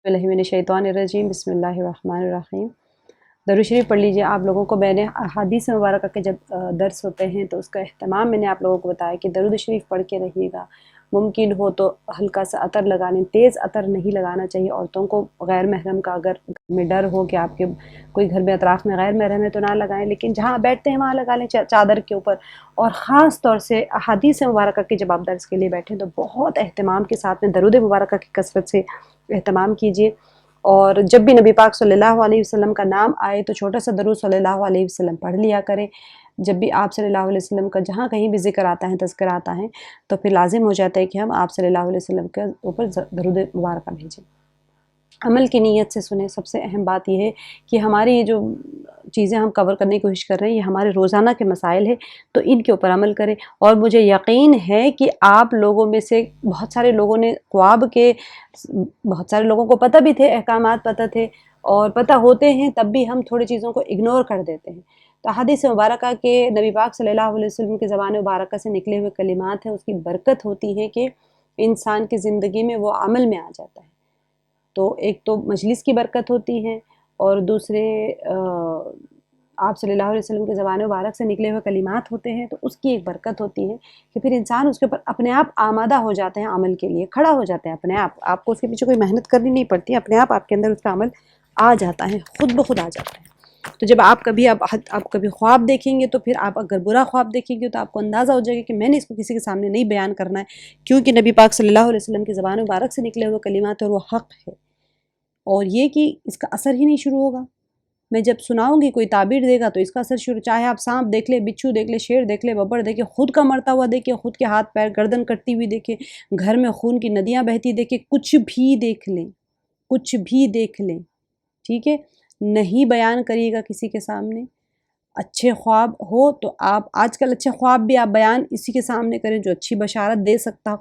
बिस्मिल्लाहि मिनश्शैतानिर्रजीम बिस्मिल्लाहिर्रहमानिर्रहीम। दरूद शरीफ पढ़ लीजिए। आप लोगों को मैंने अहादीस मुबारक के जब दर्स होते हैं तो उसका अहतमाम मैंने आप लोगों को बताया कि दरूद शरीफ पढ़ के रहिएगा। मुमकिन हो तो हल्का सा अतर लगा लें, तेज़ अतर नहीं लगाना चाहिए औरतों को। गैर महरम का अगर घर में डर हो कि आपके कोई घर में अतराफ़ में गैर महरम है तो ना लगाएं, लेकिन जहाँ बैठते हैं वहाँ लगा लें चादर के ऊपर। और ख़ास तौर से अहादीस मुबारक के जब आप दर्स के लिए बैठें तो बहुत अहतमाम के साथ में दरूद मुबारक की कसरत से एहतमाम कीजिए। और जब भी नबी पाक सल्लल्लाहु अलैहि वसल्लम का नाम आए तो छोटा सा दरूद सल्लल्लाहु अलैहि वसल्लम पढ़ लिया करें। जब भी आप सल्लल्लाहु अलैहि वसल्लम का जहाँ कहीं भी ज़िक्र आता है, तज़किरा आता है, तो फिर लाजिम हो जाता है कि हम आप सल्लल्लाहु अलैहि वसल्लम के ऊपर दरूद मुबारक भेजें। अमल की नीयत से सुने। सबसे अहम बात यह है कि हमारी ये जो चीज़ें हम कवर करने की कोशिश कर रहे हैं ये हमारे रोज़ाना के मसाइल है, तो इनके ऊपर अमल करें। और मुझे यकीन है कि आप लोगों में से बहुत सारे लोगों ने ख्वाब के, बहुत सारे लोगों को पता भी थे, अहकामात पता थे और पता होते हैं, तब भी हम थोड़ी चीज़ों को इग्नोर कर देते हैं। तो हदीस मुबारक के नबी पाक सल्लल्लाहु अलैहि वसल्लम की ज़बान मुबारक से निकले हुए कलिमात हैं, उसकी बरकत होती है कि इंसान की ज़िंदगी में वो अमल में आ जाता है। तो एक तो मजलिस की बरकत होती है और दूसरे आप सल्लल्लाहु अलैहि वसल्लम के ज़बान मुबारक से निकले हुए कलिमात होते हैं, तो उसकी एक बरकत होती है कि फिर इंसान उसके ऊपर अपने आप आमादा हो जाते हैं, अमल के लिए खड़ा हो जाते हैं अपने आप। आपको उसके पीछे कोई मेहनत करनी नहीं पड़ती, अपने आप आपके अंदर उसका अमल आ जाता है, खुद ब खुद आ जाता है। तो जब आप कभी ख्वाब देखेंगे तो फिर आप अगर बुरा ख्वाब देखेंगे तो आपको अंदाज़ा हो जाएगा कि मैंने इसको किसी के सामने नहीं बयान करना है, क्योंकि नबी पाक सल्लल्लाहु अलैहि वसल्लम की ज़बान मुबारक से निकले हुए कलिमात और वो हक़ है। और ये कि इसका असर ही नहीं शुरू होगा। मैं जब सुनाऊंगी कोई ताबीर देगा तो इसका असर शुरू, चाहे आप सांप देख ले, बिच्छू देख ले, शेर देख ले, बब्बर देखे, खुद का मरता हुआ देखे, खुद के हाथ पैर गर्दन कटती हुई देखे, घर में खून की नदियाँ बहती देखे, कुछ भी देख लें, कुछ भी देख लें, ठीक है। नहीं बयान करिएगा किसी के सामने। अच्छे ख्वाब हो तो आप आजकल अच्छे ख्वाब भी आप बयान इसी के सामने करें जो अच्छी बशारत दे सकता हो।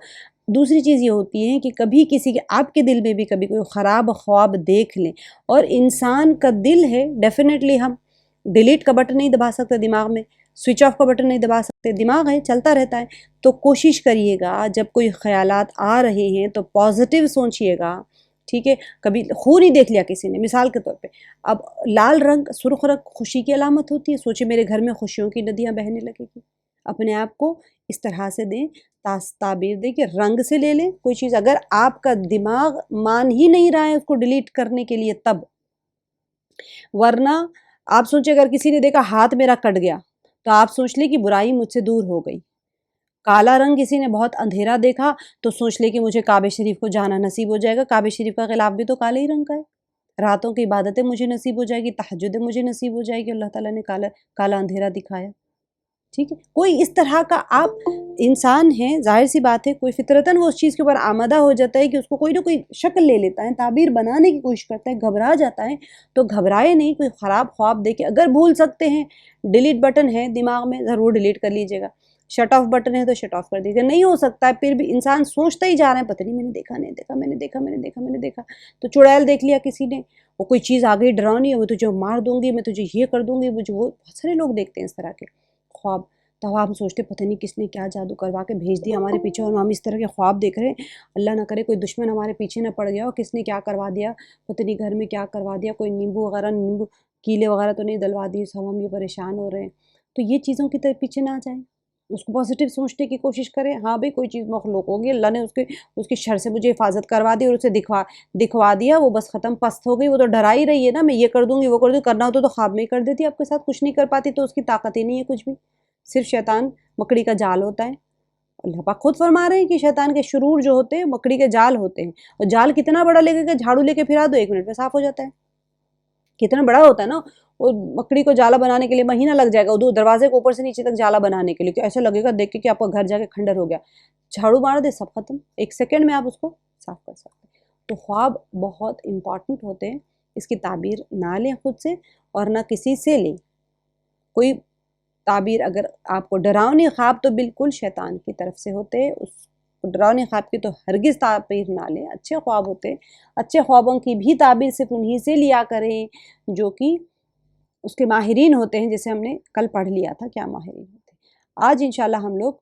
दूसरी चीज़ ये होती है कि कभी किसी के आपके दिल में भी कभी कोई ख़राब ख्वाब देख लें, और इंसान का दिल है, डेफिनेटली हम डिलीट का बटन नहीं दबा सकते दिमाग में, स्विच ऑफ का बटन नहीं दबा सकते, दिमाग है चलता रहता है। तो कोशिश करिएगा जब कोई ख़यालात आ रहे हैं तो पॉजिटिव सोचिएगा, ठीक है। कभी खून ही देख लिया किसी ने मिसाल के तौर पे, अब लाल रंग, सुर्ख रंग खुशी की अलामत होती है, सोचे मेरे घर में खुशियों की नदियाँ बहने लगेगी। अपने आप को इस तरह से दें, ताबीर दें कि रंग से ले लें कोई चीज़, अगर आपका दिमाग मान ही नहीं रहा है उसको डिलीट करने के लिए तब। वरना आप सोचिए अगर किसी ने देखा हाथ मेरा कट गया तो आप सोच ले कि बुराई मुझसे दूर हो गई। काला रंग किसी ने बहुत अंधेरा देखा तो सोच ले कि मुझे काबे शरीफ को जाना नसीब हो जाएगा। काबे शरीफ का गिलाफ भी तो काले ही रंग का है। रातों की इबादतें मुझे नसीब हो जाएगी, तहज्जुदें मुझे नसीब हो जाएगी, अल्लाह ताला ने काला काला अंधेरा दिखाया, ठीक है। कोई इस तरह का आप इंसान हैं, ज़ाहिर सी बात है कोई फितरतन वो उस चीज़ के ऊपर आमादा हो जाता है कि उसको कोई ना कोई शक्ल ले लेता है, ताबीर बनाने की कोशिश करता है, घबरा जाता है। तो घबराए नहीं, कोई ख़राब ख्वाब देखे अगर भूल सकते हैं, डिलीट बटन है दिमाग में, ज़रूर डिलीट कर लीजिएगा। शट ऑफ बटन है तो शट ऑफ कर दीजिए। नहीं हो सकता है फिर भी इंसान सोचता ही जा रहा है, पता नहीं मैंने देखा, नहीं देखा, मैंने देखा, मैंने देखा, मैंने देखा। तो चुड़ैल देख लिया किसी ने, वो कोई चीज़ आ गई डरावनी है, वो तुझे मार दूंगी, मैं तुझे ये कर दूंगी, मुझे वो, बहुत सारे लोग देखते हैं इस तरह के ख्वाब। तो हम सोचते पता नहीं किसने क्या जादू करवा के भेज दिया हमारे पीछे और हम इस तरह के ख्वाब देख रहे हैं। अल्लाह ना करे कोई दुश्मन हमारे पीछे ना पड़ गया और किसने क्या करवा दिया, पता नहीं घर में क्या करवा दिया, कोई नींबू वगैरह, नींबू कीले वगैरह तो नहीं डलवा दिए, सब हम ये परेशान हो रहे हैं। तो ये चीज़ों की तरफ पीछे ना जाएं, उसको पॉजिटिव सोचने की कोशिश करें। हाँ भाई कोई चीज़ मखलूक होगी, अल्लाह ने उसके उसकी शर से मुझे हिफाजत करवा दी और उसे दिखवा दिया, वो बस ख़त्म, पस्त हो गई। वो तो डरा ही रही है ना, मैं ये कर दूंगी, वो कर दूँगी, करना होता तो ख्वाब में ही कर देती, आपके साथ कुछ नहीं कर पाती, तो उसकी ताकत ही नहीं है कुछ भी। सिर्फ शैतान मकड़ी का जाल होता है। अल्लाह पाक खुद फरमा रहे हैं कि शैतान के शुरूर जो होते हैं मकड़ी के जाल होते हैं, और जाल कितना बड़ा लेके झाड़ू लेके फिरा दो 1 मिनट में साफ हो जाता है। कितना बड़ा होता है ना, वो मकड़ी को जाला बनाने के लिए महीना लग जाएगा, दो दरवाजे को ऊपर से नीचे तक जाला बनाने के लिए, कि ऐसा लगेगा देख के कि आपका घर जाके खंडर हो गया। झाड़ू मार दे सब खत्म, 1 सेकंड में आप उसको साफ कर सकते हैं। तो ख्वाब बहुत इंपॉर्टेंट होते हैं, इसकी ताबीर ना लें खुद से और ना किसी से लें। कोई ताबीर अगर आपको डरावनी ख्वाब तो बिल्कुल शैतान की तरफ से होते हैं, उस डरावनी ख्वाब की तो हरगिज़ ताबीर ना लें। अच्छे ख्वाब होते हैं, अच्छे ख्वाबों की भी ताबीर सिर्फ उन्हीं से लिया करें जो कि उसके माहिरीन होते हैं, जैसे हमने कल पढ़ लिया था क्या माहिरीन होते हैं। आज इंशाल्लाह हम लोग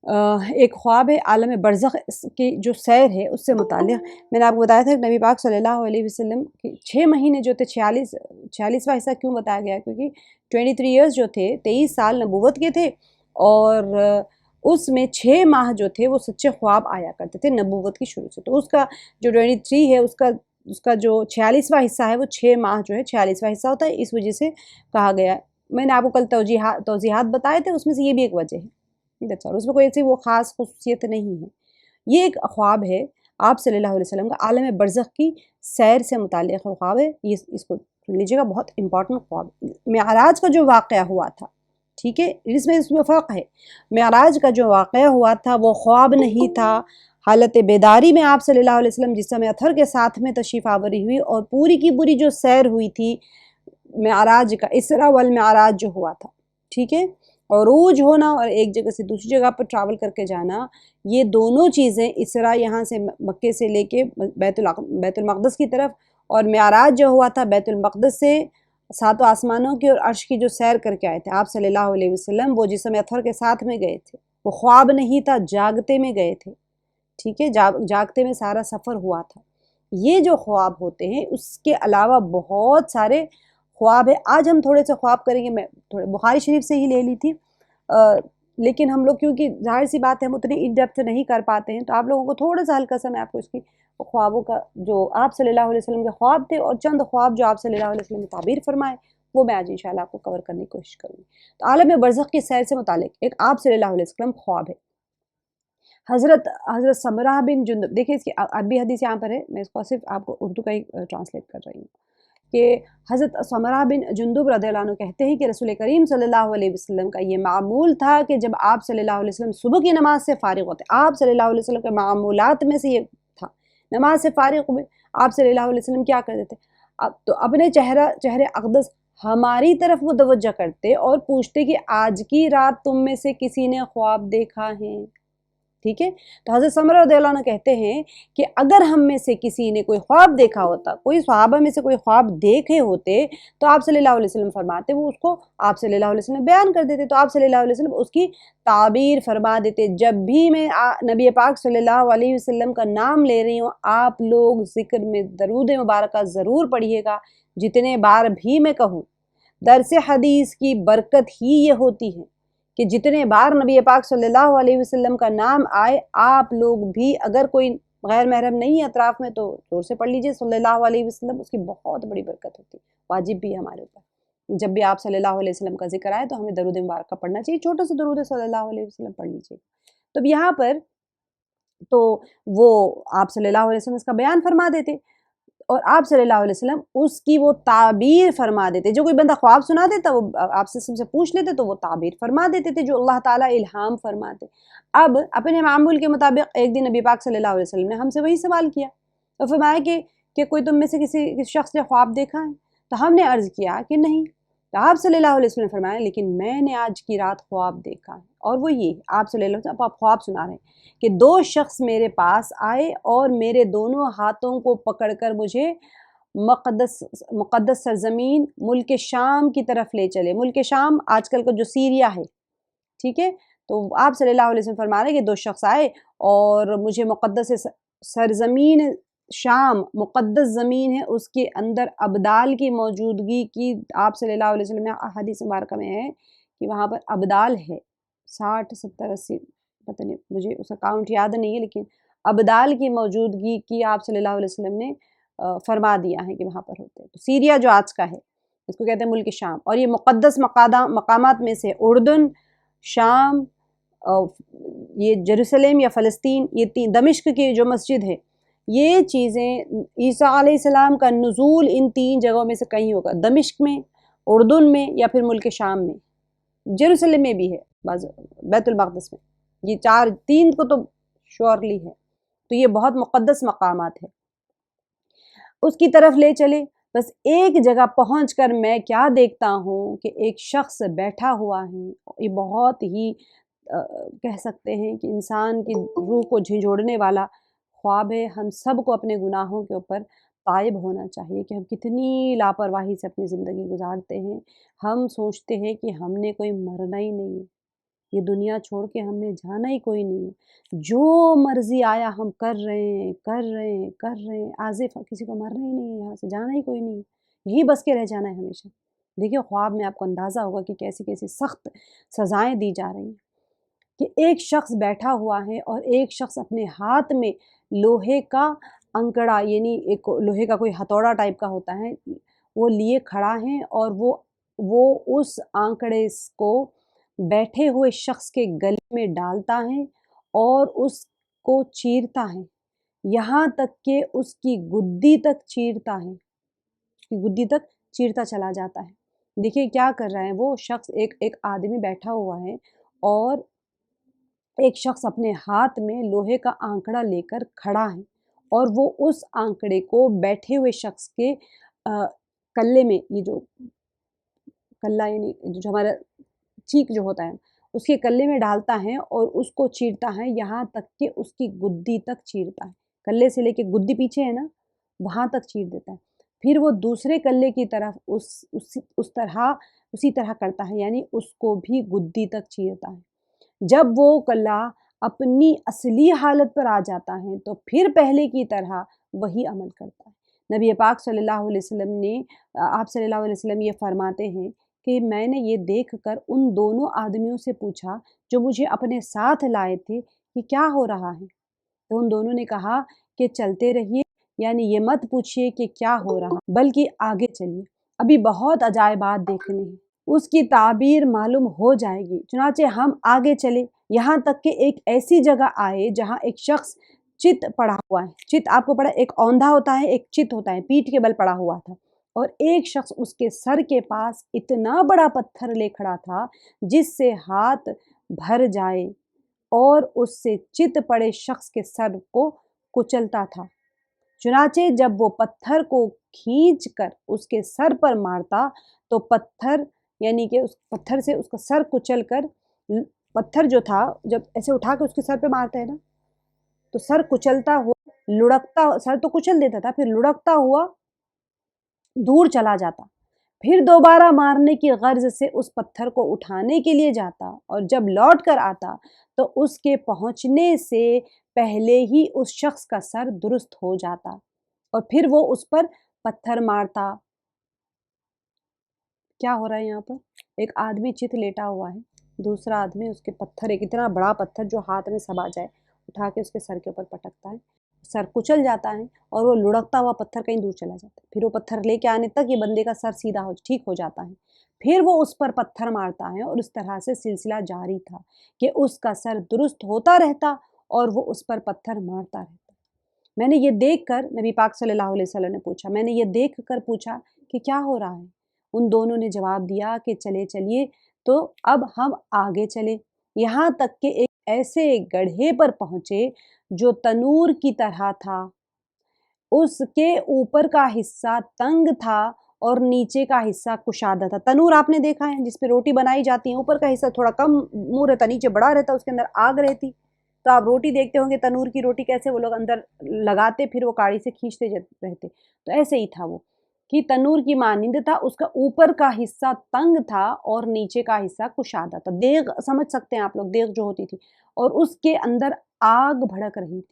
ایک ख्वाब है आलम बरज़ख की जो सैर है उससे मुताल्लिक़। मैंने आपको बताया था कि नबी पाक सल्लल्लाहु अलैहि वसल्लम के 6 महीने जो थे 46वां हिस्सा क्यों बताया गया, क्योंकि 23 ईयर्स जो थे 23 साल नबूवत के थे और उसमें 6 माह जो थे वो सच्चे ख्वाब आया करते थे नबूवत की शुरू से। तो उसका जो 23 है उसका जो 46वां हिस्सा है वो 6 माह जो है 46वां हिस्सा होता है, इस वजह से कहा गया है। मैंने आपको कल तौजीहात बताए थे, उसमें से ये भी एक वजह है। दैट्स ऑल, उसमें कोई ऐसी वो ख़ास ख़ुसूसियत नहीं है। ये एक ख्वाब है आप सल्लल्लाहु अलैहि वसल्लम का आलम बरज़ख की सैर से मुताल्लिक़ ख्वाब है। ये इसको सुन लीजिएगा, बहुत इंपॉर्टेंट ख्वाब। मेराज का जो वाक़या हुआ था, ठीक है, इसमें फ़र्क है। मेराज का जो वाक़या हुआ था वो ख्वाब नहीं था। हालत बेदारी में आप सल्लल्लाहु अलैहि वसल्लम जिस समय अथर के साथ में तशरीफ़ आवरी हुई और पूरी की पूरी जो सैर हुई थी मेराज का, इसरा वल मेराज जो हुआ था, ठीक है, अरूज होना और एक जगह से दूसरी जगह पर ट्रैवल करके जाना, ये दोनों चीज़ें, इसरा यहाँ से मक्के से लेके बैतुल मक़दस की तरफ, और मेराज जो हुआ था बैतुल मक़दस से सातों आसमानों की और अर्श की जो सैर करके आए थे आप सल्लल्लाहु अलैहि वसल्लम, वो जिस समय अथर के साथ में गए थे, वो ख्वाब नहीं था, जागते में गए थे, ठीक है, जागते में सारा सफ़र हुआ था। ये जो ख्वाब होते हैं उसके अलावा बहुत सारे ख्वाब है। आज हम थोड़े से ख्वाब करेंगे, मैं थोड़े बुखारी शरीफ से ही ले ली थी, लेकिन हम लोग क्योंकि ज़ाहिर सी बात है हम उतनी इन डेप्थ नहीं कर पाते हैं, तो आप लोगों को थोड़ा सा हल्का सा मैं आपको इसकी ख्वाबों का, जो आप सल्लल्लाहु अलैहि वसल्लम के ख्वाब थे और चंद ख्वाब जो आप सल्लल्लाहु अलैहि वसल्लम ने ताबीर फरमाए, वो मैं आज इंशाल्लाह आपको कवर करने की कोशिश करूँगी। तो आलम बरज़ख की सैर से मुतालिक एक आप सल्लल्लाहु अलैहि वसल्लम ख्वाब है। हज़रत समरा बिन जुंदब, देखिए इसकी अरबी हदीस यहाँ पर है, मैं इसको सिर्फ आपको उर्दू का ही ट्रांसलेट कर रही हूँ कि हज़रत समरा बिन जुंदुब रज़ियल्लाहु अन्हु कहते हैं कि रसूल करीम सल्लल्लाहु अलैहि वसल्लम का ये मामूल था कि जब आप सल्लल्लाहु अलैहि वसल्लम सुबह की नमाज से फ़ारिग होते, आप सल्लल्लाहु अलैहि वसल्लम के मामूलात में से ये था, नमाज से फ़ारिग हुए आप सल्लल्लाहु अलैहि वसल्लम क्या करते थे, अब तो अपने चेहरे अक़दस हमारी तरफ मुतवज्जह करते और पूछते कि आज की रात तुम में से किसी ने ख्वाब देखा है, ठीक है। तो हज़रत समरा रज़ियल्लाहु अन्हु कहते हैं कि अगर हम में से किसी ने कोई ख्वाब देखा होता, कोई सहाबा में से कोई ख्वाब देखे होते, तो आप सल्लल्लाहु अलैहि वसल्लम फरमाते, वो उसको आप सल्लल्लाहु अलैहि वसल्लम बयान कर देते, तो आप सल्लल्लाहु अलैहि वसल्लम उसकी ताबीर फरमा देते। जब भी मैं नबी पाक सल्लल्लाहु अलैहि वसल्लम का नाम ले रही हूँ, आप लोग ज़िक्र में दरूद मुबारक ज़रूर पढ़िएगा, जितने बार भी मैं कहूँ। दर्स हदीस की बरकत ही ये होती है कि जितने बार नबी पाक सल्लल्लाहु अलैहि वसल्लम का नाम आए, आप लोग भी, अगर कोई गैर महरम नहीं है अतराफ़ में, तो ज़ोर से पढ़ लीजिए सल्लल्लाहु अलैहि वसल्लम, उसकी बहुत बड़ी बरकत होती है, वाजिब भी है हमारे ऊपर। जब भी आप सल्लल्लाहु अलैहि वसल्लम का जिक्र आए तो हमें दरूद मुबारक का पढ़ना चाहिए, छोटा सा दरूद सल्लल्लाहु अलैहि वसल्लम पढ़ लीजिए। तो अब यहाँ पर तो वो आप सल्लल्लाहु अलैहि वसल्लम इसका बयान फरमा देते और आप सल्लल्लाहु अलैहि वसल्लम उसकी वो ताबीर फरमा देते। जो कोई बंदा ख्वाब सुना देता, वो आपसे सबसे पूछ लेते, तो वो ताबीर फरमा देते थे जो अल्लाह ताला इल्हाम फरमाते। अब अपने मामूल के मुताबिक एक दिन नबी पाक सल्लल्लाहु अलैहि वसल्लम ने हमसे वही सवाल किया और फरमाया कि कोई तुम में से किसी शख्स ने ख्वाब देखा है? तो हमने अर्ज़ किया कि नहीं। तो आप सल्लल्लाहु अलैहि वसल्लम ने फरमाया, लेकिन मैंने आज की रात ख्वाब देखा है, और वो ये, आप सल्लल्लाहु अलैहि वसल्लम आप ख्वाब सुना रहे हैं कि 2 शख्स मेरे पास आए और मेरे दोनों हाथों को पकड़कर मुझे मुक़द्दस सरज़मीन मुल्क शाम की तरफ ले चले। मुल्क शाम आजकल का जो सीरिया है, ठीक है। तो आप सल्लल्लाहु अलैहि वसल्लम फरमा रहे हैं कि 2 शख्स आए और मुझे मुक़द्दस सरज़मीन शाम, मुक़द्दस ज़मीन है, उसके अंदर अब्दाल की मौजूदगी की, आप सल्लल्लाहु अलैहि वसल्लम ने हदीस मुबारक में है कि वहाँ पर अब्दाल है, 60, 70, 80, पता नहीं, मुझे उसका काउंट याद नहीं है, लेकिन अब्दाल की मौजूदगी की आप सल्लल्लाहु अलैहि वसल्लम ने फरमा दिया है कि वहाँ पर होते हैं। तो सीरिया जो आज का है, इसको कहते हैं मुल्क शाम, और ये मुक़द्दस मकामात में से उर्दन, शाम, ये जेरूसलम या फ़लस्तीन, ये 3, दमिश्क की जो मस्जिद है, ये चीज़ें, ईसा अलैहिस्सलाम का नुज़ूल इन 3 जगहों में से कहीं होगा, दमिश्क में, उर्दन में, या फिर मुल्क शाम में। जेरूसलम में भी है, बैतुल मक़दस में, ये 3 को तो श्योरली है। तो ये बहुत मुक़द्दस मकामात है, उसकी तरफ ले चले। बस एक जगह पहुंचकर मैं क्या देखता हूँ कि एक शख्स बैठा हुआ है, ये बहुत ही कह सकते हैं कि इंसान की रूह को झंझोड़ने वाला ख्वाब है। हम सब को अपने गुनाहों के ऊपर ताइब होना चाहिए कि हम कितनी लापरवाही से अपनी ज़िंदगी गुजारते हैं। हम सोचते हैं कि हमने कोई मरना ही नहीं है, ये दुनिया छोड़ के हमने जाना ही कोई नहीं है। जो मर्ज़ी आया हम कर रहे हैं, कर रहे हैं, कर रहे हैं। आज़िफ़ किसी को मरना ही नहीं है, यहाँ से जाना ही कोई नहीं है। यहीं बस के रह जाना है हमेशा। देखिए ख्वाब में आपको अंदाज़ा होगा कि कैसी-कैसी सख़्त सज़ाएँ दी जा रही हैं कि एक शख़्स बैठा हुआ है और एक शख़्स अपने हाथ में लोहे का अंकड़ा यानी एक लोहे का कोई हथौड़ा टाइप का होता है, वो लिए खड़ा है और वो उस आंकड़े को बैठे हुए शख़्स के गले में डालता है और उसको चीरता है, यहाँ तक कि उसकी गुद्दी तक चीरता है, उसकी गुद्दी तक चीरता चला जाता है। देखिए क्या कर रहा है वो शख़्स, एक आदमी बैठा हुआ है और एक शख़्स अपने हाथ में लोहे का आंकड़ा लेकर खड़ा है और वो उस आंकड़े को बैठे हुए शख़्स के कल्ले में, ये जो कल्ला यानी जो हमारा चीक जो होता है, उसके कल्ले में डालता है और उसको चीरता है, यहाँ तक कि उसकी गुद्दी तक चीरता है। कल्ले से लेके गुद्दी पीछे है ना, वहाँ तक चीर देता है। फिर वो दूसरे कल्ले की तरफ उसी तरह करता है, यानी उसको भी गुद्दी तक चीरता है। जब वो कल्ला अपनी असली हालत पर आ जाता है तो फिर पहले की तरह वही अमल करता है। नबी पाक सल्लल्लाहु अलैहि वसल्लम ने आप सल्लल्लाहु अलैहि वसल्लम ये फरमाते हैं कि मैंने ये देखकर उन दोनों आदमियों से पूछा जो मुझे अपने साथ लाए थे कि क्या हो रहा है। तो उन दोनों ने कहा कि चलते रहिए, यानी ये मत पूछिए कि क्या हो रहा, बल्कि आगे चलिए, अभी बहुत अजायबात देखने हैं, उसकी ताबीर मालूम हो जाएगी। चुनाचे हम आगे चले, यहाँ तक कि एक ऐसी जगह आए जहाँ एक शख्स चित पड़ा हुआ है। चित आपको पड़ा, एक औंधा होता है, एक चित होता है, पीठ के बल पड़ा हुआ था और एक शख्स उसके सर के पास इतना बड़ा पत्थर ले खड़ा था जिससे हाथ भर जाए और उससे चित पड़े शख्स के सर को कुचलता था। चुनाचे जब वो पत्थर को खींच कर उसके सर पर मारता तो पत्थर, यानी कि उस पत्थर से उसका सर कुचल कर, पत्थर जो था जब ऐसे उठा के उसके सर पे मारते हैं ना, तो सर कुचलता हुआ लुढ़कता, सर तो कुचल देता था, फिर लुढ़कता हुआ दूर चला जाता। फिर दोबारा मारने की गर्ज से उस पत्थर को उठाने के लिए जाता और जब लौट कर आता तो उसके पहुंचने से पहले ही उस शख्स का सर दुरुस्त हो जाता और फिर वो उस पर पत्थर मारता। क्या हो रहा है यहाँ पर? एक आदमी चित लेटा हुआ है, दूसरा आदमी उसके पत्थर, एक इतना बड़ा पत्थर जो हाथ में समा जाए, उठा के उसके सर के ऊपर पटकता है, सर कुचल जाता है और वो लुढ़कता हुआ पत्थर कहीं दूर चला जाता है। फिर वो पत्थर लेके आने तक ये बंदे का सर सीधा ठीक हो जाता है। फिर वो उस पर पत्थर मारता है और उस तरह से सिलसिला जारी था कि उसका सर दुरुस्त होता रहता और वो उस पर पत्थर मारता रहता। मैंने ये देखकर, नबी पाक सल्लल्लाहु अलैहि वसल्लम ने पूछा, मैंने ये देखकर पूछा कि क्या हो रहा है? उन दोनों ने जवाब दिया कि चले चलिए, तो अब हम आगे चले, यहाँ तक कि एक ऐसे गड्ढे पर पहुँचे जो तनूर की तरह था। उसके ऊपर का हिस्सा तंग था और नीचे का हिस्सा कुशादा था। तनूर आपने देखा है जिस पे रोटी बनाई जाती है, ऊपर का हिस्सा थोड़ा कम मुँह रहता, नीचे बड़ा रहता, उसके अंदर आग रहती। तो आप रोटी देखते होंगे, तनूर की रोटी कैसे वो लोग अंदर लगाते फिर वो काढ़ी से खींचते रहते, तो ऐसे ही था वो कि तनूर की मानिंद था। उसका ऊपर का हिस्सा तंग था और नीचे का हिस्सा कुशादा था। देग समझ सकते हैं आप लोग, देग जो होती थी, और उसके अंदर आग भड़क रही थी।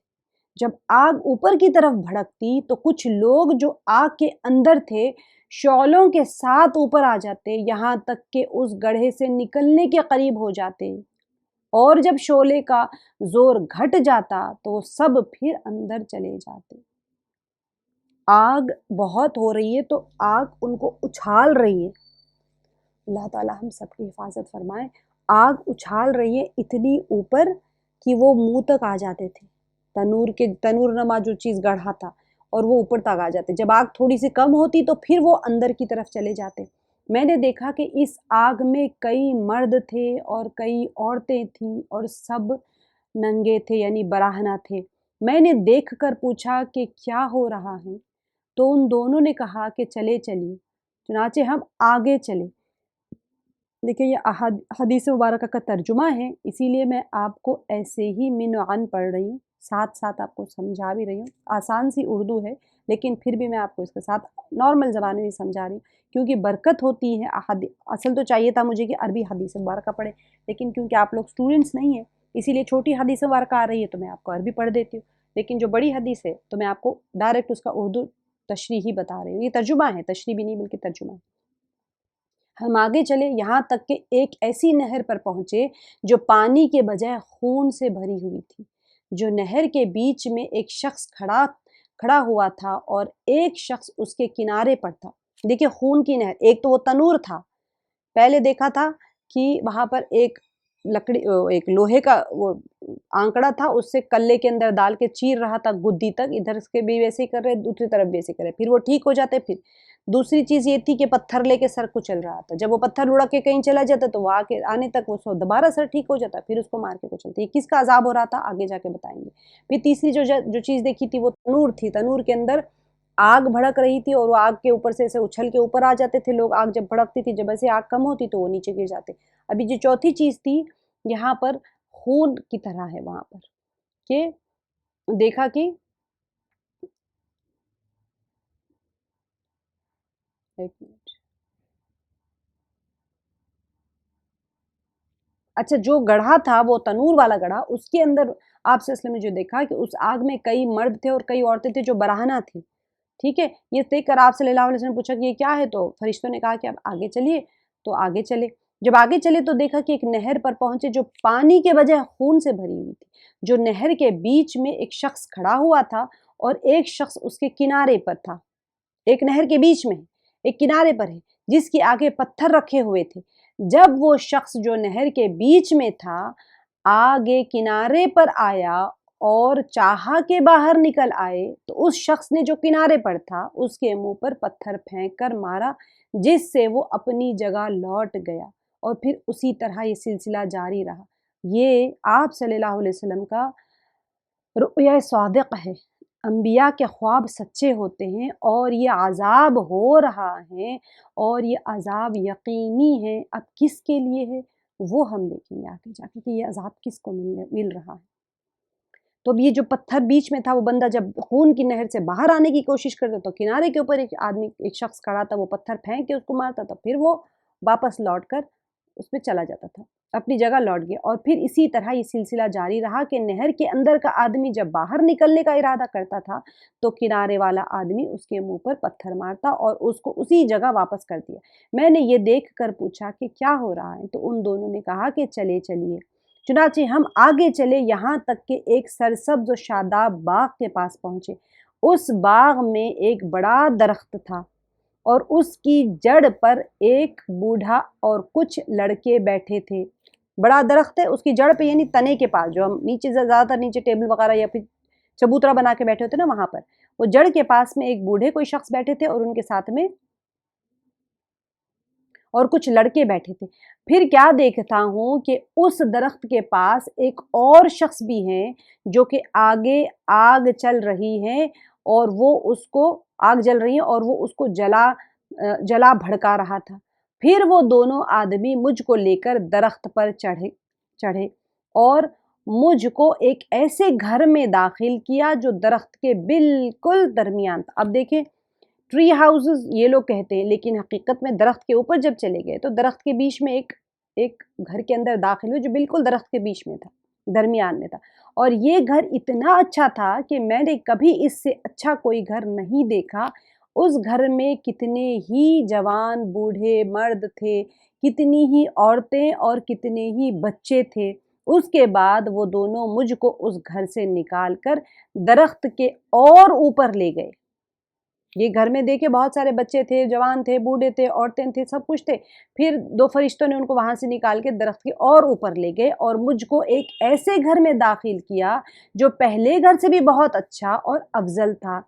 जब आग ऊपर की तरफ भड़कती तो कुछ लोग जो आग के अंदर थे शॉलों के साथ ऊपर आ जाते, यहाँ तक कि उस गड्ढे से निकलने के करीब हो जाते, और जब शोले का जोर घट जाता तो सब फिर अंदर चले जाते। आग बहुत हो रही है तो आग उनको उछाल रही है। अल्लाह ताला हम सबकी हिफाजत फरमाए। आग उछाल रही है इतनी ऊपर कि वो मुंह तक आ जाते थे, तनूर नमा जो चीज़ गढ़ा था, और वो ऊपर तक आ जाते। जब आग थोड़ी सी कम होती तो फिर वो अंदर की तरफ चले जाते। मैंने देखा कि इस आग में कई मर्द थे और कई औरतें थीं और सब नंगे थे, यानी बराहना थे। मैंने देखकर पूछा कि क्या हो रहा है, तो उन दोनों ने कहा कि चले चलिए। चुनाचे हम आगे चले। देखिए ये हदीस मुबारक का तर्जुमा है, इसीलिए मैं आपको ऐसे ही मिन अन पढ़ रही हूँ। साथ साथ आपको समझा भी रही हूँ। आसान सी उर्दू है, लेकिन फिर भी मैं आपको इसके साथ नॉर्मल ज़बान में भी समझा रही हूँ, क्योंकि बरकत होती है। असल तो चाहिए था मुझे कि अरबी हदीस मुबारक पढ़े, लेकिन क्योंकि आप लोग स्टूडेंट्स नहीं हैं, इसीलिए छोटी हदीस मुबारक आ रही है तो मैं आपको अरबी पढ़ देती हूँ। लेकिन जो बड़ी हदीस है तो मैं आपको डायरेक्ट उसका उर्दू तशरीह ही बता रही हूँ। ये तर्जुमा है, तशरीह भी नहीं बल्कि तर्जुमा है। हम आगे चले, यहाँ तक कि एक ऐसी नहर पर पहुँचे जो पानी के बजाय खून से भरी हुई थी। जो नहर के बीच में एक शख्स खड़ा हुआ था और एक शख्स उसके किनारे पर था। देखिए, खून की नहर, एक तो वो तनूर था, पहले देखा था कि वहाँ पर एक एक लोहे का वो आंकड़ा था, उससे कल्ले के अंदर डाल के चीर रहा था गुद्दी तक, इधर से भी वैसे ही कर रहे, दूसरी तरफ भी ऐसे कर रहे, फिर वो ठीक हो जाते। फिर दूसरी चीज़ ये थी कि पत्थर लेके सर को चल रहा था, जब वो पत्थर उड़ा के कहीं चला जाता तो वो आने तक वो दोबारा सर ठीक हो जाता, फिर उसको मार के को चलते। किसका अजाब हो रहा था आगे जाके बताएंगे। फिर तीसरी जो चीज़ देखी थी वो तनूर थी, तनूर के अंदर आग भड़क रही थी और वो आग के ऊपर से ऐसे उछल के ऊपर आ जाते थे लोग। आग जब भड़कती थी, जब ऐसे आग कम होती तो वो नीचे गिर जाते। अभी जो चौथी चीज़ थी, यहाँ पर खून की तरह है वहाँ पर, कि देखा कि एक मिनट, अच्छा, जो गड्ढा था वो तनूर वाला गड्ढा, उसके अंदर आप सल्लल्लाहु अलैहि वसल्लम ने जो देखा कि उस आग में कई मर्द थे और कई औरतें थी जो बरहना थी। ठीक है, ये देखकर आप सल्लल्लाहु अलैहि वसल्लम ने पूछा कि ये क्या है, तो फरिश्तों ने कहा कि अब आगे चलिए। तो आगे चले, जब आगे चले तो देखा कि एक नहर पर पहुंचे जो पानी के बजाय खून से भरी हुई थी। जो नहर के बीच में एक शख्स खड़ा हुआ था और एक शख्स उसके किनारे पर था। एक नहर के बीच में, एक किनारे पर है, जिसके आगे पत्थर रखे हुए थे। जब वो शख्स जो नहर के बीच में था आगे किनारे पर आया और चाहा के बाहर निकल आए, तो उस शख्स ने जो किनारे पर था उसके मुंह पर पत्थर फेंक कर मारा, जिससे वो अपनी जगह लौट गया। और फिर उसी तरह ये सिलसिला जारी रहा। ये आप सल्लल्लाहु अलैहि वसल्लम का रुया सादिक है। अंबिया के ख्वाब सच्चे होते हैं और ये अज़ाब हो रहा है और ये अज़ाब यकीनी है। अब किसके लिए है वो हम देखेंगे आगे जाके कि ये अज़ाब किसको मिल रहा है। तो अब ये जो पत्थर बीच में था, वो बंदा जब खून की नहर से बाहर आने की कोशिश करता तो किनारे के ऊपर एक आदमी, एक शख्स खड़ा था, वो पत्थर फेंक के उसको मारता था, फिर वो वापस लौट कर उस पे चला जाता था, अपनी जगह लौट गया। और फिर इसी तरह ये सिलसिला जारी रहा कि नहर के अंदर का आदमी जब बाहर निकलने का इरादा करता था तो किनारे वाला आदमी उसके मुंह पर पत्थर मारता और उसको उसी जगह वापस कर दिया। मैंने ये देख कर पूछा कि क्या हो रहा है, तो उन दोनों ने कहा कि चले चलिए। चुनाचे हम आगे चले, यहाँ तक कि एक सरसब्ज और शादाब बाग के पास पहुँचे। उस बाग में एक बड़ा दरख्त था और उसकी जड़ पर एक बूढ़ा और कुछ लड़के बैठे थे। बड़ा दरख्त है, उसकी जड़ पे यानी तने के पास, जो हम नीचे ज़्यादातर नीचे टेबल वगैरह या फिर चबूतरा बना के बैठे होते ना, वहाँ पर वो जड़ के पास में एक बूढ़े कोई शख्स बैठे थे और उनके साथ में और कुछ लड़के बैठे थे। फिर क्या देखता हूँ कि उस दरख्त के पास एक और शख्स भी हैं जो कि आगे आग चल रही है और वो उसको आग जल रही है और वो उसको जला भड़का रहा था। फिर वो दोनों आदमी मुझको लेकर दरख्त पर चढ़े और मुझको एक ऐसे घर में दाखिल किया जो दरख्त के बिल्कुल दरमियान था। अब देखें, ट्री हाउसेस ये लोग कहते हैं, लेकिन हकीकत में दरख्त के ऊपर जब चले गए तो दरख्त के बीच में एक एक घर के अंदर दाखिल हुए जो बिल्कुल दरख्त के बीच में था, दरमियान में था। और ये घर इतना अच्छा था कि मैंने कभी इससे अच्छा कोई घर नहीं देखा। उस घर में कितने ही जवान बूढ़े मर्द थे, कितनी ही औरतें और कितने ही बच्चे थे। उसके बाद वो दोनों मुझको उस घर से निकाल कर दरख्त के और ऊपर ले गए। ये घर में देखे बहुत सारे बच्चे थे, जवान थे, बूढ़े थे, औरतें थे, सब कुछ थे। फिर दो फरिश्तों ने उनको वहाँ से निकाल के दरख्त के और ऊपर ले गए और मुझको एक ऐसे घर में दाखिल किया जो पहले घर से भी बहुत अच्छा और अफजल था।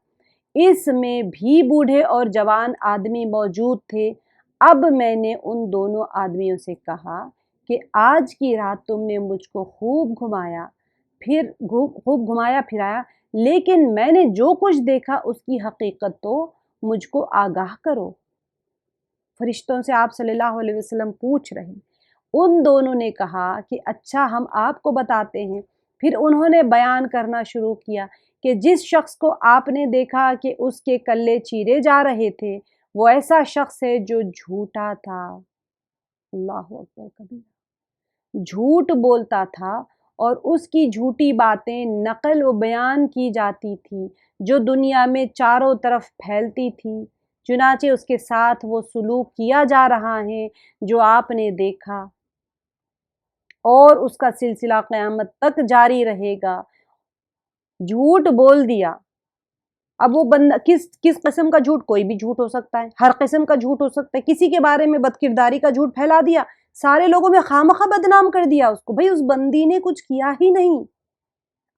इसमें भी बूढ़े और जवान आदमी मौजूद थे। अब मैंने उन दोनों आदमियों से कहा कि आज की रात तुमने मुझको खूब घुमाया, फिर खूब घुमाया फिराया, लेकिन मैंने जो कुछ देखा उसकी हकीकत तो मुझको आगाह करो। फरिश्तों से आप सल्लल्लाहु अलैहि वसल्लम पूछ रहे हैं। उन दोनों ने कहा कि अच्छा, हम आपको बताते हैं। پھر انہوں نے بیان کرنا شروع کیا کہ جس شخص کو آپ نے دیکھا کہ اس کے کلے چیرے جا رہے تھے وہ ایسا شخص ہے جو جھوٹا تھا۔ اللہ اکبر کبیرہ، جھوٹ بولتا تھا اور اس کی جھوٹی باتیں نقل و بیان کی جاتی تھی جو دنیا میں چاروں طرف پھیلتی تھی۔ چنانچہ اس کے ساتھ وہ سلوک کیا جا رہا ہے جو آپ نے دیکھا اور اس کا سلسلہ قیامت تک جاری رہے گا۔ جھوٹ بول دیا۔ اب وہ بندہ کس قسم کا جھوٹ؟ کوئی بھی جھوٹ ہو سکتا ہے، ہر قسم کا جھوٹ ہو سکتا ہے۔ کسی کے بارے میں بد کرداری کا جھوٹ پھیلا دیا، سارے لوگوں میں خواہ بدنام کر دیا اس کو۔ بھئی اس بندی نے کچھ کیا ہی نہیں،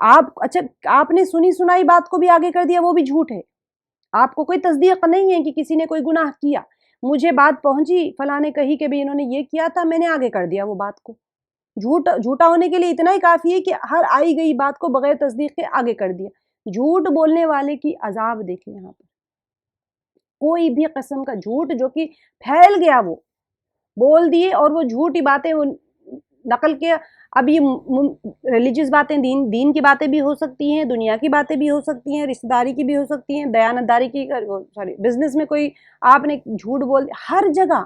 آپ نے سنی سنائی بات کو بھی آگے کر دیا، وہ بھی جھوٹ ہے۔ آپ کو کوئی تصدیق نہیں ہے کہ کسی نے کوئی گناہ کیا، مجھے بات پہنچی فلاں نے کہی کہ بھئی انہوں نے یہ کیا تھا، میں نے آگے کر دیا وہ بات کو۔ جھوٹا ہونے کے لیے اتنا ہی کافی ہے کہ ہر آئی گئی بات کو بغیر تصدیق کے آگے کر دیا۔ جھوٹ بولنے والے کی عذاب دیکھیں یہاں پر، کوئی بھی قسم کا جھوٹ جو کہ پھیل گیا وہ بول دیے، اور وہ جھوٹی باتیں وہ نقل کے۔ اب یہ ریلیجیس باتیں، دین کی باتیں بھی ہو سکتی ہیں، دنیا کی باتیں بھی ہو سکتی ہیں، رشتہ داری کی بھی ہو سکتی ہیں، دیانتداری کی، بزنس میں کوئی آپ نے جھوٹ بول، ہر جگہ۔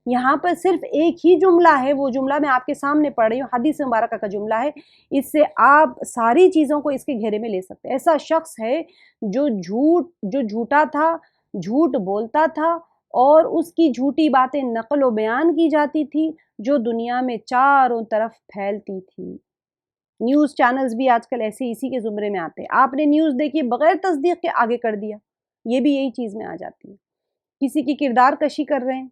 یہاں پر صرف ایک ہی جملہ ہے، وہ جملہ میں آپ کے سامنے پڑھ رہی ہوں، حدیث مبارکہ کا جملہ ہے، اس سے آپ ساری چیزوں کو اس کے گھیرے میں لے سکتے ہیں۔ ایسا شخص ہے جو جھوٹا تھا، جھوٹ بولتا تھا، اور اس کی جھوٹی باتیں نقل و بیان کی جاتی تھی جو دنیا میں چاروں طرف پھیلتی تھی۔ نیوز چینلز بھی آج کل ایسے اسی کے زمرے میں آتے ہیں۔ آپ نے نیوز دیکھی بغیر تصدیق کے آگے کر دیا، یہ بھی یہی چیز میں آ جاتی ہے۔ کسی کی کردار کشی کر رہے ہیں،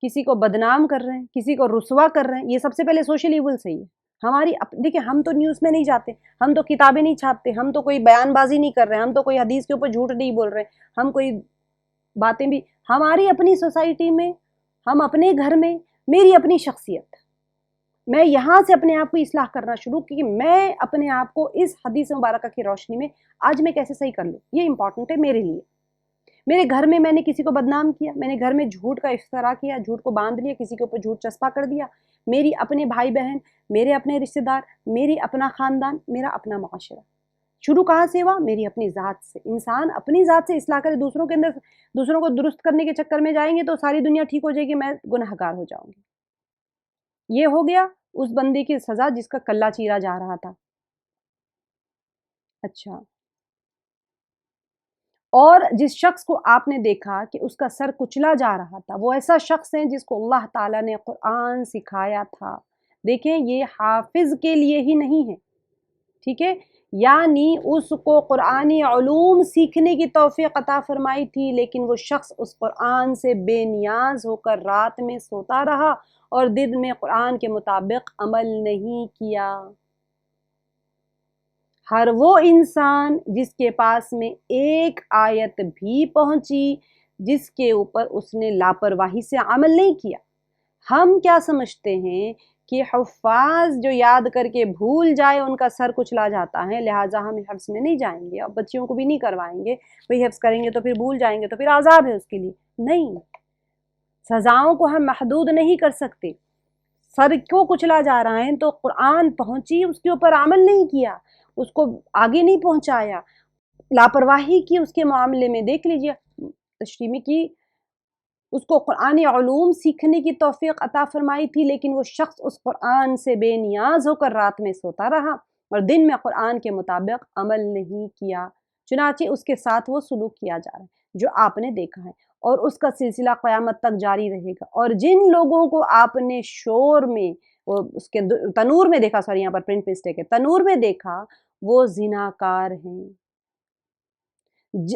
کسی کو بدنام کر رہے ہیں، کسی کو رسوا کر رہے ہیں، یہ سب سے پہلے سوشل ایول سے ہی ہے۔ ہماری دیکھیں، ہم تو نیوز میں نہیں جاتے، ہم تو کتابیں نہیں چھاپتے، ہم تو کوئی بیان بازی نہیں کر رہے، ہم تو کوئی حدیث کے اوپر جھوٹ نہیں بول رہے، ہم کوئی باتیں بھی ہماری اپنی سوسائٹی میں، ہم اپنے گھر میں، میری اپنی شخصیت، میں یہاں سے اپنے آپ کو اصلاح کرنا شروع کی، میں اپنے آپ کو اس حدیث مبارکہ کی روشنی میں آج میں کیسے صحیح کر لوں، یہ امپورٹنٹ ہے میرے لیے۔ میرے گھر میں نے کسی کو بدنام کیا، میں نے گھر میں جھوٹ کا افتراء کیا، جھوٹ کو باندھ لیا، کسی کے اوپر جھوٹ چسپا کر دیا، میری اپنے بھائی بہن، میرے اپنے رشتہ دار، میری اپنا خاندان، میرا اپنا معاشرہ، شروع کہاں سے ہوا؟ میری اپنی ذات سے۔ انسان اپنی ذات سے اصلاح کرے، دوسروں کو درست کرنے کے چکر میں جائیں گے تو ساری دنیا ٹھیک ہو جائے گی، میں گنہگار ہو جاؤں گی۔ یہ ہو گیا اس بندے کی سزا جس کا کلہ چیرا جا رہا تھا۔ اچھا، اور جس شخص کو آپ نے دیکھا کہ اس کا سر کچلا جا رہا تھا، وہ ایسا شخص ہے جس کو اللہ تعالیٰ نے قرآن سکھایا تھا۔ دیکھیں، یہ حافظ کے لیے ہی نہیں ہے، ٹھیک ہے، یعنی اس کو قرآنی علوم سیکھنے کی توفیق عطا فرمائی تھی، لیکن وہ شخص اس قرآن سے بے نیاز ہو کر رات میں سوتا رہا اور دن میں قرآن کے مطابق عمل نہیں کیا۔ ہر وہ انسان جس کے پاس میں ایک آیت بھی پہنچی جس کے اوپر اس نے لاپرواہی سے عمل نہیں کیا۔ ہم کیا سمجھتے ہیں کہ حفاظ جو یاد کر کے بھول جائے ان کا سر کچلا جاتا ہے، لہٰذا ہم حفظ میں نہیں جائیں گے اور بچیوں کو بھی نہیں کروائیں گے، بھئی حفظ کریں گے تو پھر بھول جائیں گے تو پھر عذاب ہے اس کے لیے۔ نہیں، سزاؤں کو ہم محدود نہیں کر سکتے۔ سر کو کچلا جا رہا ہے تو قرآن پہنچی، اس کے اوپر عمل نہیں کیا، اس کو آگے نہیں پہنچایا، لاپرواہی کی اس کے معاملے میں، دیکھ لیجئے تشریح میں کی، اس کو قرآنی علوم سیکھنے کی توفیق عطا فرمائی تھی، لیکن وہ شخص اس قرآن سے بے نیاز ہو کر رات میں سوتا رہا اور دن میں قرآن کے مطابق عمل نہیں کیا، چنانچہ اس کے ساتھ وہ سلوک کیا جا رہا ہے جو آپ نے دیکھا ہے، اور اس کا سلسلہ قیامت تک جاری رہے گا۔ اور جن لوگوں کو آپ نے شور میں، اس کے تنور میں دیکھا، سوری یہاں پر پرنٹ مسٹیک ہے، تنور میں دیکھا، وہ زناکار ہیں۔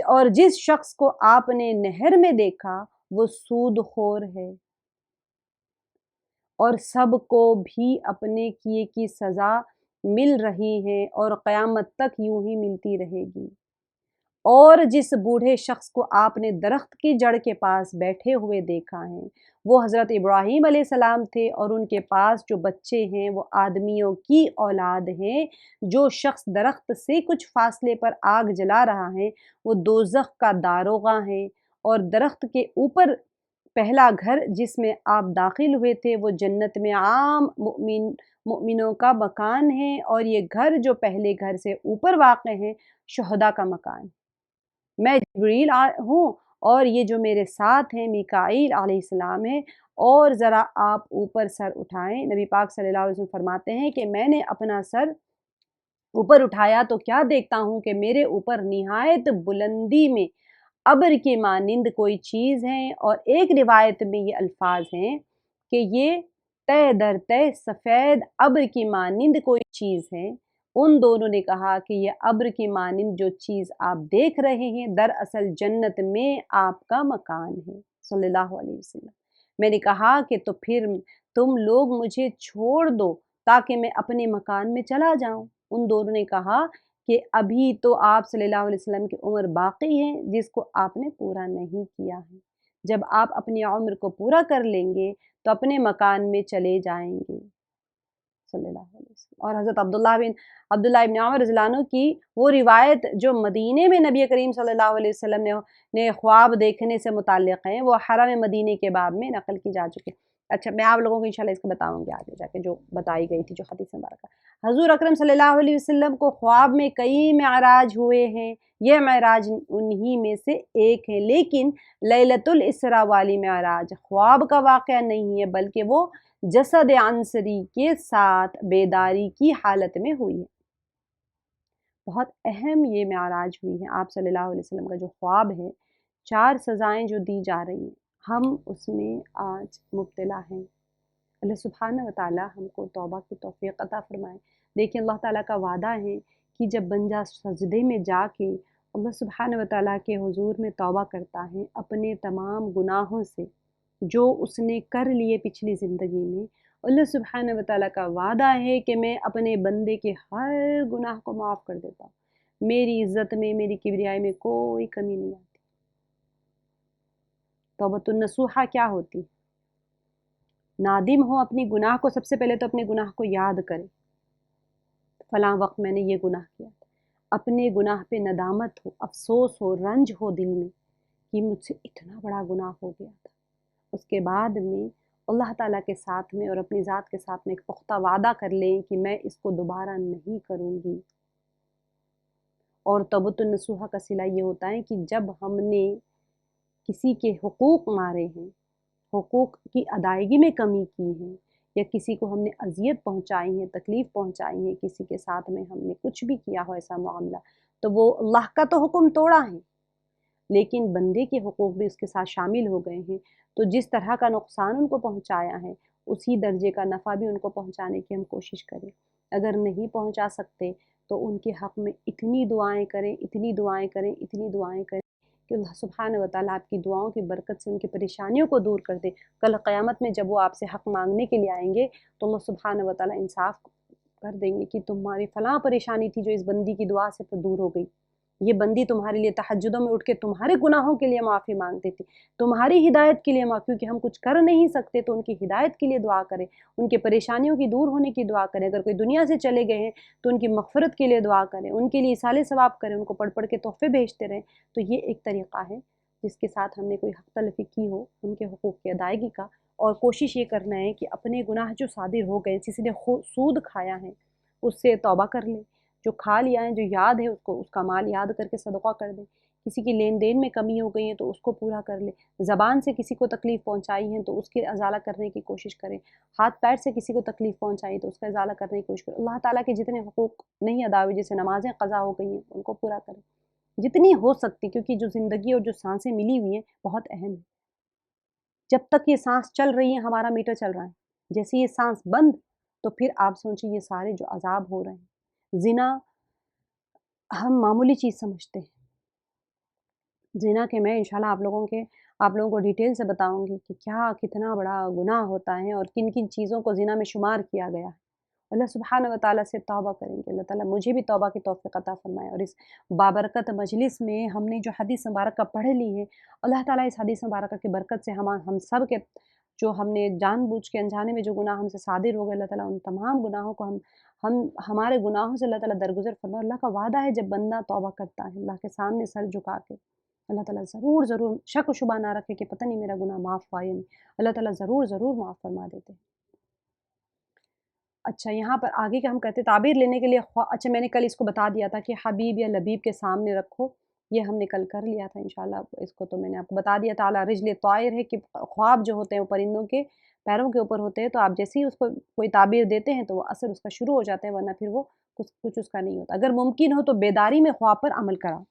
اور جس شخص کو آپ نے نہر میں دیکھا وہ سود خور ہے، اور سب کو بھی اپنے کیے کی سزا مل رہی ہے اور قیامت تک یوں ہی ملتی رہے گی۔ اور جس بوڑھے شخص کو آپ نے درخت کی جڑ کے پاس بیٹھے ہوئے دیکھا ہے، وہ حضرت ابراہیم علیہ السلام تھے، اور ان کے پاس جو بچے ہیں وہ آدمیوں کی اولاد ہیں۔ جو شخص درخت سے کچھ فاصلے پر آگ جلا رہا ہے وہ دوزخ کا داروغہ ہے، اور درخت کے اوپر پہلا گھر جس میں آپ داخل ہوئے تھے وہ جنت میں عام मुमिनों का मकान है और ये घर जो पहले घर से ऊपर वाक़ है शुहदा का मकान। मैं जिब्रील हूँ और ये जो मेरे साथ हैं मीकाईल अलैहिस्सलाम है। और ज़रा आप ऊपर सर उठाएँ। नबी पाक सल्लल्लाहु अलैहि वसल्लम फरमाते हैं कि मैंने अपना सर ऊपर उठाया तो क्या देखता हूँ कि मेरे ऊपर निहायत बुलंदी में अब्र की मानिंद कोई चीज़ है। और एक रिवायत में ये अल्फाज हैं कि ये तय दर तय सफ़ेद अब्र की मानिंद कोई चीज़ है। उन दोनों ने कहा कि ये अब्र की मानिंद जो चीज़ आप देख रहे हैं दरअसल जन्नत में आपका मकान है सल्लल्लाहु अलैहि वसल्लम। मैंने कहा कि तो फिर तुम लोग मुझे छोड़ दो ताकि मैं अपने मकान में चला जाऊं। उन दोनों ने कहा कि अभी तो आप सल्लल्लाहु अलैहि वसल्लम की उम्र बाकी है जिसको आपने पूरा नहीं किया है। जब आप अपनी उम्र को पूरा कर लेंगे तो अपने मकान में चले जाएंगे सल्लल्लाहु अलैहि वसल्लम। और हज़रत अब्दुल्लाह इब्न उमर रज़ियल्लाहु अन्हु की वो रिवायत जो मदीने में नबी करीम सल्लल्लाहु अलैहि वसल्लम ने ख्वाब देखने से मुताल्लिक़ हैं वो हरम मदीने के बाब में नक़ल की जा चुकी है। अच्छा, मैं आप लोगों को इंशाल्लाह इसको बताऊँगी आगे जाके जो बताई गई थी जो हदीस मुबारक। हज़ूर अकरम सल्लल्लाहु अलैहि वसल्लम को ख्वाब में कई मेराज हुए हैं। ये मेराज उन्हीं में से एक है, लेकिन लैलतुल इसरा वाली मेराज ख्वाब का वाक़या नहीं है बल्कि वो जसद अंसरी के साथ बेदारी की हालत में हुई है। बहुत अहम ये मेराज हुई है। आप सल्लल्लाहु अलैहि वसल्लम का जो ख्वाब है, 4 सज़ाएँ जो दी जा रही हैं, हम उसमें आज मुब्तला हैं। अल्लाह सुब्हानहू व तआला हमको तौबा की तौफ़ीक़ अता फ़रमाए। देखिए अल्लाह ताला का वादा है कि जब बंदा सजदे में जाके अल्लाह सुब्हानहू व तआला के हुज़ूर में तौबा करता है अपने तमाम गुनाहों से जो उसने कर लिए पिछली ज़िंदगी में, अल्लाह सुब्हानहू व तआला का वादा है कि मैं अपने बंदे के हर गुनाह को माफ़ कर देता हूँ। मेरी इज़्ज़त में, मेरी किबरियाई में कोई कमी नहीं आती। तौबतुन नसूहा क्या होती? नादिम हो अपनी गुनाह को, सबसे पहले तो अपने गुनाह को याद करें, फ़लाँ वक़्त मैंने ये गुनाह किया था। अपने गुनाह पे नदामत हो, अफ़सोस हो, रंज हो दिल में कि मुझसे इतना बड़ा गुनाह हो गया था। उसके बाद में अल्लाह ताला के साथ में और अपनी ज़ात के साथ में एक पुख्ता वादा कर लें कि मैं इसको दोबारा नहीं करूँगी। और तौबतुन नसूहा का सिला ये होता है कि जब हमने किसी के हुकूक मारे हैं, हुकूक की अदायगी में कमी की है या किसी को हमने अज़ियत पहुँचाई है, तकलीफ़ पहुँचाई है, किसी के साथ में हमने कुछ भी किया हो ऐसा मामला, तो वो अल्लाह का तो हुक्म तोड़ा है, लेकिन बंदे के हुकूक भी उसके साथ शामिल हो गए हैं। तो जिस तरह का नुकसान उनको पहुँचाया है, उसी दर्जे का नफ़ा भी उनको पहुँचाने की हम कोशिश करें। अगर नहीं पहुँचा सकते, तो उनके हक़ में इतनी दुआएँ करें, इतनी दुआएँ करें, इतनी दुआएँ करें कि अल्लाह सुब्हानहू व तआला आपकी दुआओं की बरकत से उनकी परेशानियों को दूर कर दे। कल क़यामत में जब वो आपसे हक़ माँगने के लिए आएँगे, तो अल्लाह सुब्हानहू व तआला इंसाफ़ कर देंगे कि तुम्हारी फ़लाँ परेशानी थी जो इस बंदी की दुआ से तो दूर हो गई। ये बंदी तुम्हारे लिए तहज्जुदों में उठ के तुम्हारे गुनाहों के लिए माफ़ी माँगती थी, तुम्हारी हिदायत के लिए क्योंकि हम कुछ कर नहीं सकते तो उनकी हिदायत के लिए दुआ करें, उनकी परेशानियों की दूर होने की दुआ करें। अगर कोई दुनिया से चले गए हैं तो उनकी मग़फ़िरत के लिए दुआ करें, उनके लिए इसाले सवाब करें, उनको पढ़-पढ़ के तोहफ़े भेजते रहें। तो ये एक तरीक़ा है जिसके साथ हमने कोई हक़ तलफ़ी की हो उनके हुकूक की अदायगी का। और कोशिश ये करना है कि अपने गुनाह जो सादिर हो गए, किसी ने सूद खाया है, उससे तौबा कर लें। जो खा लिया है, जो याद है उसको उसका माल याद करके सदका कर दें। किसी की लेन-देन में कमी हो गई है तो उसको पूरा कर लें। ज़बान से किसी को तकलीफ़ पहुँचाई है तो उसके अज़ाला करने की कोशिश करें। हाथ-पैर से किसी को तकलीफ़ पहुँचाई तो उसका अज़ाला करने की कोशिश करें। अल्लाह ताला के जितने हुकूक नहीं अदा हुए, जैसे नमाज़ें क़ज़ा हो गई हैं, उनको पूरा करें। जितनी हो सकती, क्योंकि जो ज़िंदगी और जो साँसें मिली हुई हैं, बहुत अहम है। जब तक ये साँस चल रही है, हमारा मीटर चल रहा है। जैसे ये साँस बंद, तो फिर आप सोचिए ये सारे जो अज़ाब हो रहे हैं। ज़िना हम मामूली चीज़ समझते हैं। ज़िना के मैं इंशाल्लाह आप लोगों को डिटेल से बताऊँगी कि क्या कितना बड़ा गुनाह होता है और किन-किन चीज़ों को ज़िना में शुमार किया गया है। अल्लाह सुब्हानहू व तआला से तौबा करेंगे, अल्लाह ताला मुझे भी तौबा की तौफ़ीक़ अता फ़रमाए। और इस बाबरकत मजलिस में हमने जो हदीस मुबारक पढ़ ली है, अल्लाह ताला इस हदीस मुबारक की बरकत से हम सब के जो हमने जानबूझ के अनजाने में जो गुनाह हमसे सादिर हो गए, अल्लाह ताला उन तमाम गुनाहों को हम हमारे गुनाहों से अल्लाह ताला दरगुज़र फ़रमाए। अल्लाह का वादा है जब बंदा तौबा करता है, अल्लाह के सामने सर झुका के, अल्लाह ताला ज़रूर शक व शुबा ना रखे कि पता नहीं मेरा गुनाह माफ़ हुआ या नहीं। अल्लाह ताला ज़रूर माफ़ फ़रमा देते हैं। अच्छा, यहाँ पर आगे का हम कहते हैं ताबीर लेने के लिए अच्छा मैंने कल इसको बता दिया था कि हबीब या लबीब के सामने रखो, ये हमने कल कर लिया था इंशाल्लाह। इसको तो मैंने आपको बता दिया था। अला रिजल तायर है कि ख्वाब जो होते हैं वो परिंदों के पैरों के ऊपर होते हैं, तो आप जैसे ही उसको कोई ताबीर देते हैं तो वो असर उसका शुरू हो जाता है, वरना फिर वो कुछ उसका नहीं होता। अगर मुमकिन हो तो बेदारी में ख्वाब पर अमल करा,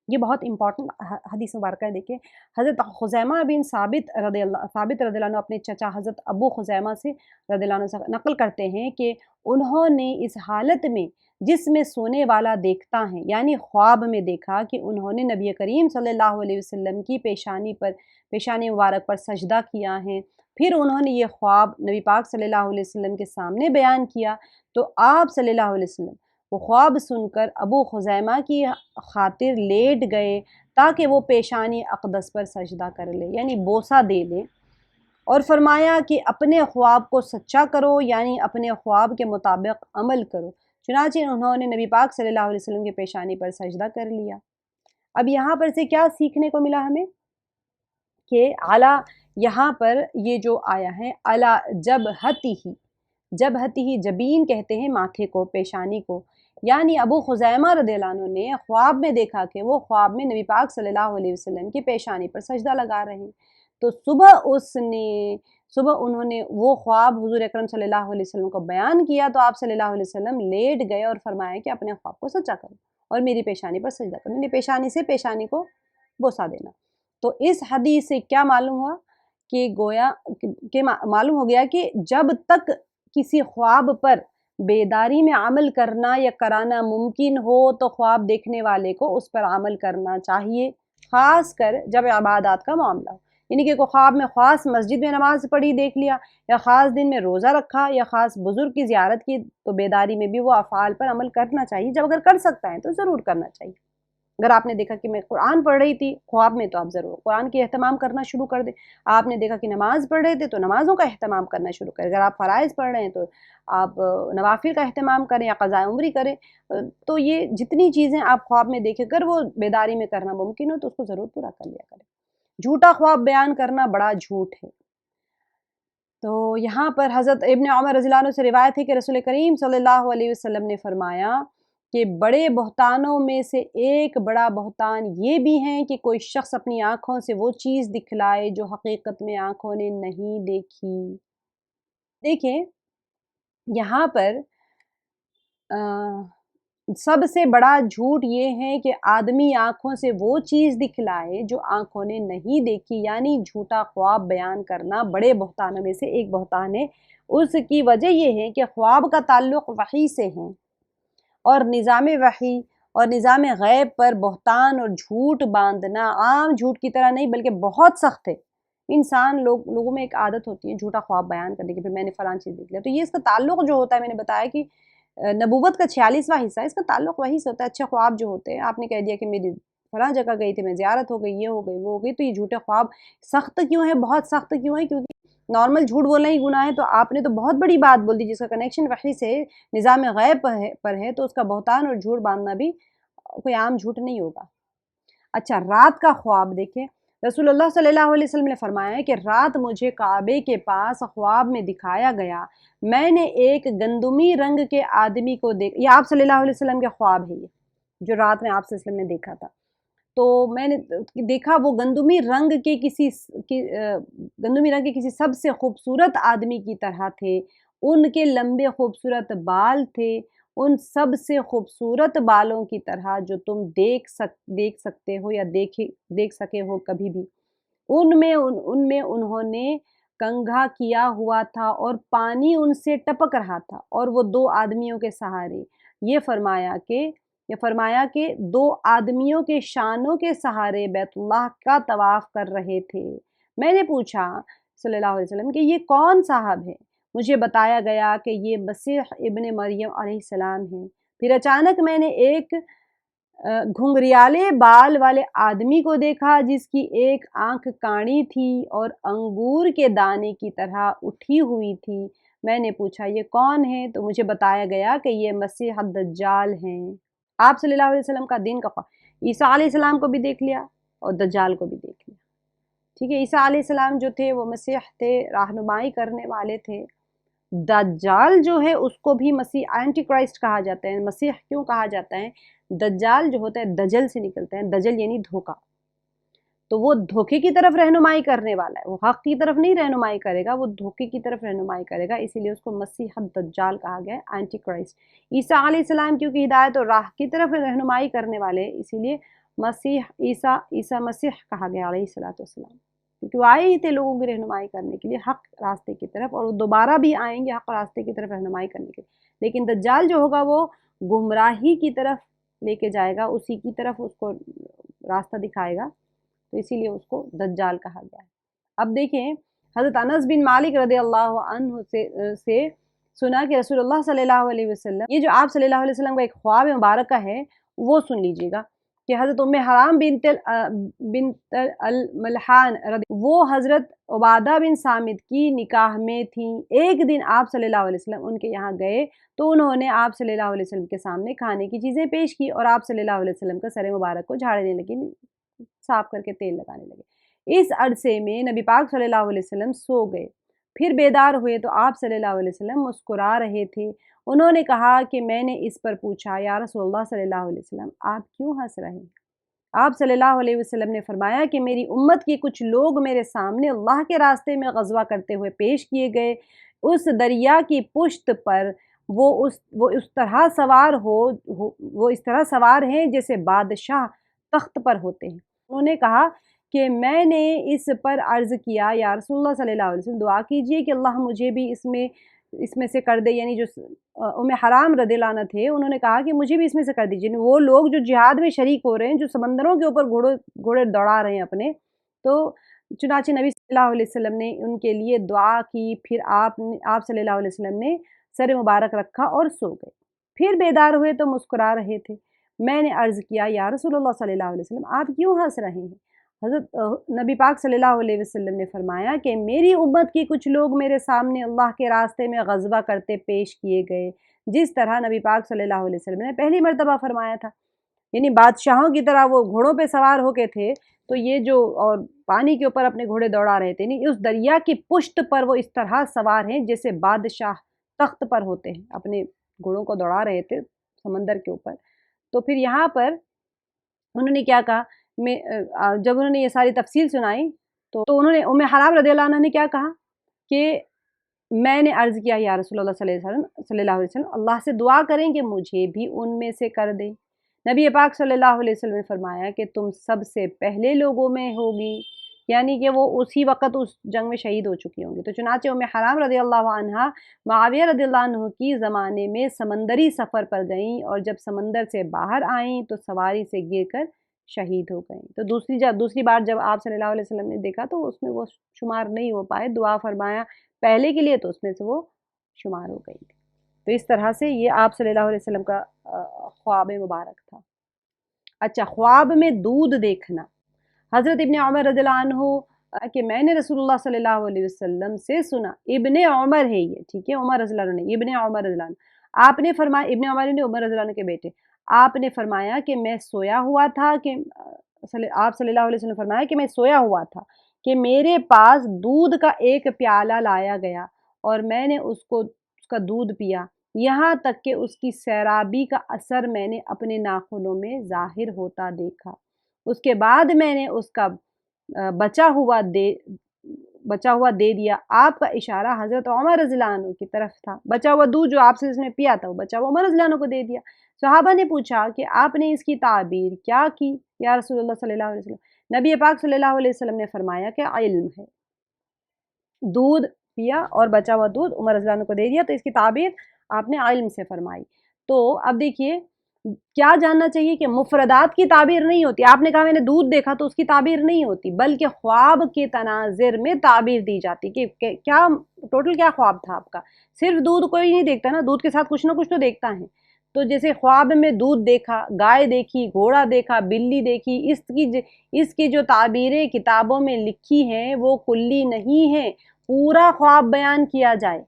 ये बहुत इंपॉर्टेंट हदीस मुबारक है। देखिए हज़रत खुज़ैमा बिन साबित रदियल्लाहु अन्हु अपने चचा हज़रत अबू खुज़ैमा से रदियल्लाहु अन्हु से नक़ल करते हैं कि उन्होंने इस हालत में जिसमें सोने वाला देखता है, यानी ख्वाब में देखा कि उन्होंने नबी करीम सल्लल्लाहु अलैहि वसल्लम की पेशानी मुबारक पर सजदा किया है। फिर उन्होंने ये ख्वाब नबी पाक सल्लल्लाहु अलैहि वसल्लम के सामने बयान किया, तो आप सल्लल्लाहु अलैहि वसल्लम वो ख्वाब सुनकर अबू खुज़ैमा की खातिर लेट गए ताकि वो पेशानी अक़दस पर सजदा कर ले, यानी बोसा दे लें, और फरमाया कि अपने ख्वाब को सच्चा करो, यानी अपने ख्वाब के मुताबिक अमल करो। चुनांचे उन्होंने नबी पाक सल्लल्लाहु अलैहि वसल्लम की पेशानी पर सजदा कर लिया। अब यहाँ पर से क्या सीखने को मिला हमें कि अला, यहाँ पर ये जो आया है अला जबहती ही जबीन कहते हैं माथे को, पेशानी को, यानी अबू खुज़ैमा रदियल्लाहु अन्हु ने ख्वाब में देखा कि वो ख्वाब में नबी पाक सल्लल्लाहु अलैहि वसल्लम की पेशानी पर सजदा लगा रहे हैं। तो सुबह उन्होंने वो ख्वाब हुज़ूर अकरम सल्लल्लाहु अलैहि वसल्लम को बयान किया, तो आप सल्लल्लाहु अलैहि वसल्लम लेट गए और फरमाया कि अपने ख्वाब को सच्चा करो और मेरी पेशानी पर सजदा करो, यानी पेशानी से पेशानी को बोसा देना। तो इस हदीस से क्या मालूम हुआ कि मालूम हो गया कि जब तक किसी ख्वाब पर बेदारी में अमल करना या कराना मुमकिन हो तो ख्वाब देखने वाले को उस पर अमल करना चाहिए, ख़ास कर जब इबादत का मामला हो। यानी कि कोई ख्वाब में ख़ास मस्जिद में नमाज़ पढ़ी देख लिया, या ख़ास दिन में रोज़ा रखा, या ख़ास बुज़ुर्ग की ज़ियारत की, तो बेदारी में भी वो अफ़आल पर अमल करना चाहिए। जब अगर कर सकता है तो ज़रूर करना चाहिए। अगर आपने देखा कि मैं कुरान पढ़ रही थी ख्वाब में, तो आप ज़रूर कुरान की एहतमाम करना शुरू कर दें। आपने देखा कि नमाज़ पढ़ रहे थे तो नमाज़ों का एहतमाम करना शुरू करें। अगर आप फ़राइज़ पढ़ रहे हैं तो आप नवाफिल का एहतमाम करें या क़ज़ाए उम्री करें। तो ये जितनी चीज़ें आप ख्वाब में देखें, अगर वो बेदारी में करना मुमकिन हो तो उसको ज़रूर पूरा कर लिया करें। झूठा ख्वाब बयान करना बड़ा झूठ है। तो यहाँ पर हज़रत इब्न उमर रज़ियल्लाहु अन्हु से रिवायत है कि रसूल करीम सल्लल्लाहु अलैहि वसल्लम ने फरमाया कि बड़े बहतानों में से एक बड़ा बहतान ये भी है कि कोई शख्स अपनी आँखों से वो चीज़ दिखलाए जो हकीकत में आँखों ने नहीं देखी। देखिए यहाँ पर सबसे बड़ा झूठ ये है कि आदमी आँखों से वो चीज़ दिखलाए जो आँखों ने नहीं देखी, यानी झूठा ख्वाब बयान करना बड़े बहतानों में से एक बहतान है। उसकी वजह ये है कि ख्वाब का ताल्लुक़ वही से है, और निज़ाम वही और निज़ाम गैब पर बहतान और झूठ बांधना आम झूठ की तरह नहीं बल्कि बहुत सख्त है। लोगों में एक आदत होती है झूठा ख्वाब बयान करने की, फिर मैंने फ़लाँ चीज़ देख लिया, तो ये इसका ताल्लुक़ जो होता है, मैंने बताया कि नबूवत का 46वां हिस्सा, इसका ताल्लुक़ वही से होता है। अच्छे ख्वाब जो होते हैं, आपने कह दिया कि मेरी फ़लाँ जगह गई थी, मैं ज़ियारत हो गई, ये हो गई, वो हो गई, तो ये झूठे ख्वाब सख्त क्यों है, बहुत सख्त क्यों है? क्योंकि नॉर्मल झूठ बोलना ही गुनाह है, तो आपने तो बहुत बड़ी बात बोल दी जिसका कनेक्शन वही से निज़ाम गैब पर है, तो उसका बहतान और झूठ बांधना भी कोई आम झूठ नहीं होगा। अच्छा, रात का ख्वाब देखें, रसूलुल्लाह सल्लल्लाहु अलैहि वसल्लम ने फरमाया है कि रात मुझे काबे के पास ख्वाब में दिखाया गया, मैंने एक गंदुमी रंग के आदमी को ये आप सल्लल्लाहु अलैहि वसल्लम के ख्वाब है, ये जो रात में आप सल्लल्लाहु अलैहि वसल्लम ने देखा था। तो मैंने देखा वो गंदुमी रंग के किसी सबसे खूबसूरत आदमी की तरह थे। उनके लंबे खूबसूरत बाल थे, उन सबसे खूबसूरत बालों की तरह जो तुम देख सकते हो या देख सके हो कभी भी। उनमें उन्होंने कंघा किया हुआ था और पानी उनसे टपक रहा था, और वो दो आदमियों के सहारे ये फरमाया कि दो आदमियों के शानों के सहारे बैतुल्लाह का तवाफ कर रहे थे। मैंने पूछा सल्लल्लाहु अलैहि वसल्लम कि ये कौन साहब है? मुझे बताया गया कि ये मसीह इब्न मरियम अलैहिस्सलाम हैं। फिर अचानक मैंने एक घुंघरियाले बाल वाले आदमी को देखा जिसकी एक आंख काणी थी और अंगूर के दाने की तरह उठी हुई थी। मैंने पूछा ये कौन है? तो मुझे बताया गया कि ये मसीह दज्जाल हैं। आप सल्लल्लाहु अलैहि वसल्लम का दिन का ईसा अलैहिस्सलाम को भी देख लिया और दज्जाल को भी देख लिया। ठीक है, ईसा अलैहिस्सलाम जो थे वो मसीह थे, रहनुमाई करने वाले थे, दज्जाल जो है उसको भी मसीह एंटी क्राइस्ट कहा जाता है। मसीह क्यों कहा जाता है? दज्जाल जो होता है दजल से निकलता है, दजल यानी धोखा, तो वो धोखे की तरफ रहनुमाई करने वाला है, वो हक की तरफ नहीं रहनुमाई करेगा, वो धोखे की तरफ रहनुमाई करेगा, इसीलिए उसको मसीह दज्जाल कहा गया है, एंटी क्राइस्ट। ईसा अलैहिस्सलाम क्योंकि हिदायत और राह की तरफ रहनुमाई करने वाले, इसीलिए मसीह ईसा मसीह कहा गया अलैहिस्सलाम, क्योंकि वो आए ही थे लोगों की रहनुमाई करने के लिए हक रास्ते की तरफ, और वो दोबारा भी आएंगे हक रास्ते की तरफ रहनुमाई करने के लिए। लेकिन दज्जाल जो होगा वो गुमराही की तरफ लेके जाएगा, उसी की तरफ उसको रास्ता दिखाएगा, तो इसीलिए उसको दज्जाल कहा गया है। अब देखें, हज़रत अनस बिन मालिक रज़ियल्लाहु अन्हु से सुना कि रसूलुल्लाह सल्लल्लाहु अलैहि वसल्लम, ये जो आप सल्लल्लाहु अलैहि वसल्लम का एक ख्वाब मुबारक का है वो सुन लीजिएगा कि हज़रत उम्मे हराम बिन्त अल मलहान वो हज़रत उबादा बिन सामित की निकाह में थी। एक दिन आप सल्लल्लाहु अलैहि वसल्लम उनके यहाँ गए तो उन्होंने आप सल्लल्लाहु अलैहि वसल्लम के सामने खाने की चीज़ें पेश की और आप सल्लल्लाहु अलैहि वसल्लम का सर मुबारक को झाड़ने लगी, साफ करके तेल लगाने लगे। इस अरसे में नबी पाक सल्लल्लाहु अलैहि वसल्लम सो गए, फिर बेदार हुए तो आप सल्लल्लाहु अलैहि वसल्लम मुस्कुरा रहे थे। उन्होंने कहा कि मैंने इस पर पूछा, या रसूलुल्लाह सल्लल्लाहु अलैहि वसल्लम आप क्यों हंस रहे हैं? आप सल्लल्लाहु अलैहि वसल्लम ने फरमाया कि मेरी उम्मत के कुछ लोग मेरे सामने अल्लाह के रास्ते में ग़ज़वा करते हुए पेश किए गए, उस दरिया की पुश्त पर वो उस तरह सवार वो इस तरह सवार हैं जैसे बादशाह तख्त पर होते हैं। उन्होंने कहा कि मैंने इस पर अर्ज़ किया, या रसूलुल्लाह सल्लल्लाहु अलैहि वसल्लम दुआ कीजिए कि अल्लाह मुझे भी इसमें से कर दे। यानी जो उम्मे हराम रज़ियल्लाहु अन्हा थे उन्होंने कहा कि मुझे भी इसमें से कर दीजिए। वो लोग जो जिहाद में शरीक हो रहे हैं, जो समंदरों के ऊपर घोड़े दौड़ा रहे हैं अपने, तो चुनाचे नबी सल्लल्लाहु अलैहि वसल्लम ने उनके लिए दुआ की। फिर आप सल्लल्लाहु अलैहि वसल्लम ने सर मुबारक रखा और सो गए। फिर बेदार हुए तो मुस्कुरा रहे थे। मैंने अर्ज़ किया, या रसूलुल्लाह सल्लल्लाहु अलैहि वसल्लम आप क्यों हंस रहे हैं? हज़रत नबी पाक सल्लल्लाहु अलैहि वसल्लम ने फरमाया कि मेरी उम्मत के कुछ लोग मेरे सामने अल्लाह के रास्ते में ग़ज़वा करते पेश किए गए, जिस तरह नबी पाक सल्लल्लाहु अलैहि वसल्लम ने पहली मर्तबा फरमाया था। यानी बादशाहों की तरह वो घोड़ों पे सवार होके थे, तो ये जो और पानी के ऊपर अपने घोड़े दौड़ा रहे थे, नहीं उस दरिया की पुश्त पर वो इस तरह सवार हैं जैसे बादशाह तख्त पर होते हैं, अपने घोड़ों को दौड़ा रहे थे समंदर के ऊपर। तो फिर यहाँ पर उन्होंने क्या कहा, जब उन्होंने ये सारी तफसील सुनाई तो उन्होंने उम्मे हराम रज़ियल्लाहु अन्हा ने क्या कहा कि मैंने अर्ज़ किया, या रसूलुल्लाह सल्लल्लाहु अलैहि वसल्लम अल्लाह से दुआ करें कि मुझे भी उनमें से कर दे। नबी पाक सल्लल्लाहु अलैहि वसल्लम ने फरमाया कि तुम सबसे पहले लोगों में होगी, यानी कि वो उसी वक़्त उस जंग में शहीद हो चुकी होंगी। तो चुनाचे उम्मे हराम रज़ियल्लाहु अन्हा मुआविया रज़ियल्लाहु अन्हु की ज़माने में समंदरी सफ़र पर गईं और जब समंदर से बाहर आईं तो सवारी से गिरकर शहीद हो गईं। तो दूसरी बार जब आप सल्लल्लाहु अलैहि वसल्लम ने देखा तो उसमें वो शुमार नहीं हो पाए, दुआ फरमाया पहले के लिए तो उसमें से वो शुमार हो गई थी। तो इस तरह से ये आप सल्लल्लाहु अलैहि वसल्लम का ख्वाब मुबारक था। अच्छा, ख्वाब में दूध देखना। हज़रत इब्ने उमर रज़ियल्लाहु अन्हु कि मैंने रसूलुल्लाह सल्लल्लाहु अलैहि वसल्लम से सुना, इब्ने उमर है ये, ठीक है, उमर रज़ियल्लाहु अन्हु नहीं, इब्ने उमर रज़ियल्लाहु अन्हु। आपने फरमाया, इब्ने उमर ने उमर रज़ियल्लाहु अन्हु के बेटे, आपने फरमाया कि मैं सोया हुआ था कि आप सल्लल्लाहु अलैहि वसल्लम फरमाया कि मैं सोया हुआ था कि मेरे पास दूध का एक प्याला लाया गया और मैंने उसका दूध पिया, यहाँ तक कि उसकी सैराबी का असर मैंने अपने नाखूनों में ज़ाहिर होता देखा। उसके बाद मैंने उसका बचा हुआ दे दिया। आपका इशारा हज़रत उमर रज़ियल्लाहु अन्हु की तरफ था। बचा हुआ दूध जो आपसे जिसने पिया था वो बचा हुआ उमर रज़ियल्लाहु अन्हु को दे दिया। सहाबा ने पूछा कि आपने इसकी ताबीर क्या की या रसूलुल्लाह सल्लल्लाहु अलैहि वसल्लम? नबी पाक सल्लल्लाहु अलैहि वसल्लम ने फरमाया कि इल्म है। दूध पिया और बचा हुआ दूध उमर रज़ियल्लाहु अन्हु को दे दिया, तो इसकी ताबीर आपने इल्म से फरमाई। तो अब देखिए क्या जानना चाहिए कि मुफरदात की ताबीर नहीं होती। आपने कहा मैंने दूध देखा तो उसकी ताबीर नहीं होती, बल्कि ख्वाब के तनाज़िर में ताबीर दी जाती कि क्या टोटल क्या ख्वाब था आपका। सिर्फ दूध कोई नहीं देखता ना, दूध के साथ कुछ ना कुछ तो देखता है। तो जैसे ख्वाब में दूध देखा, गाय देखी, घोड़ा देखा, बिल्ली देखी, इसकी जो ताबीरें किताबों में लिखी हैं वो कुल्ली नहीं है, पूरा ख्वाब बयान किया जाए,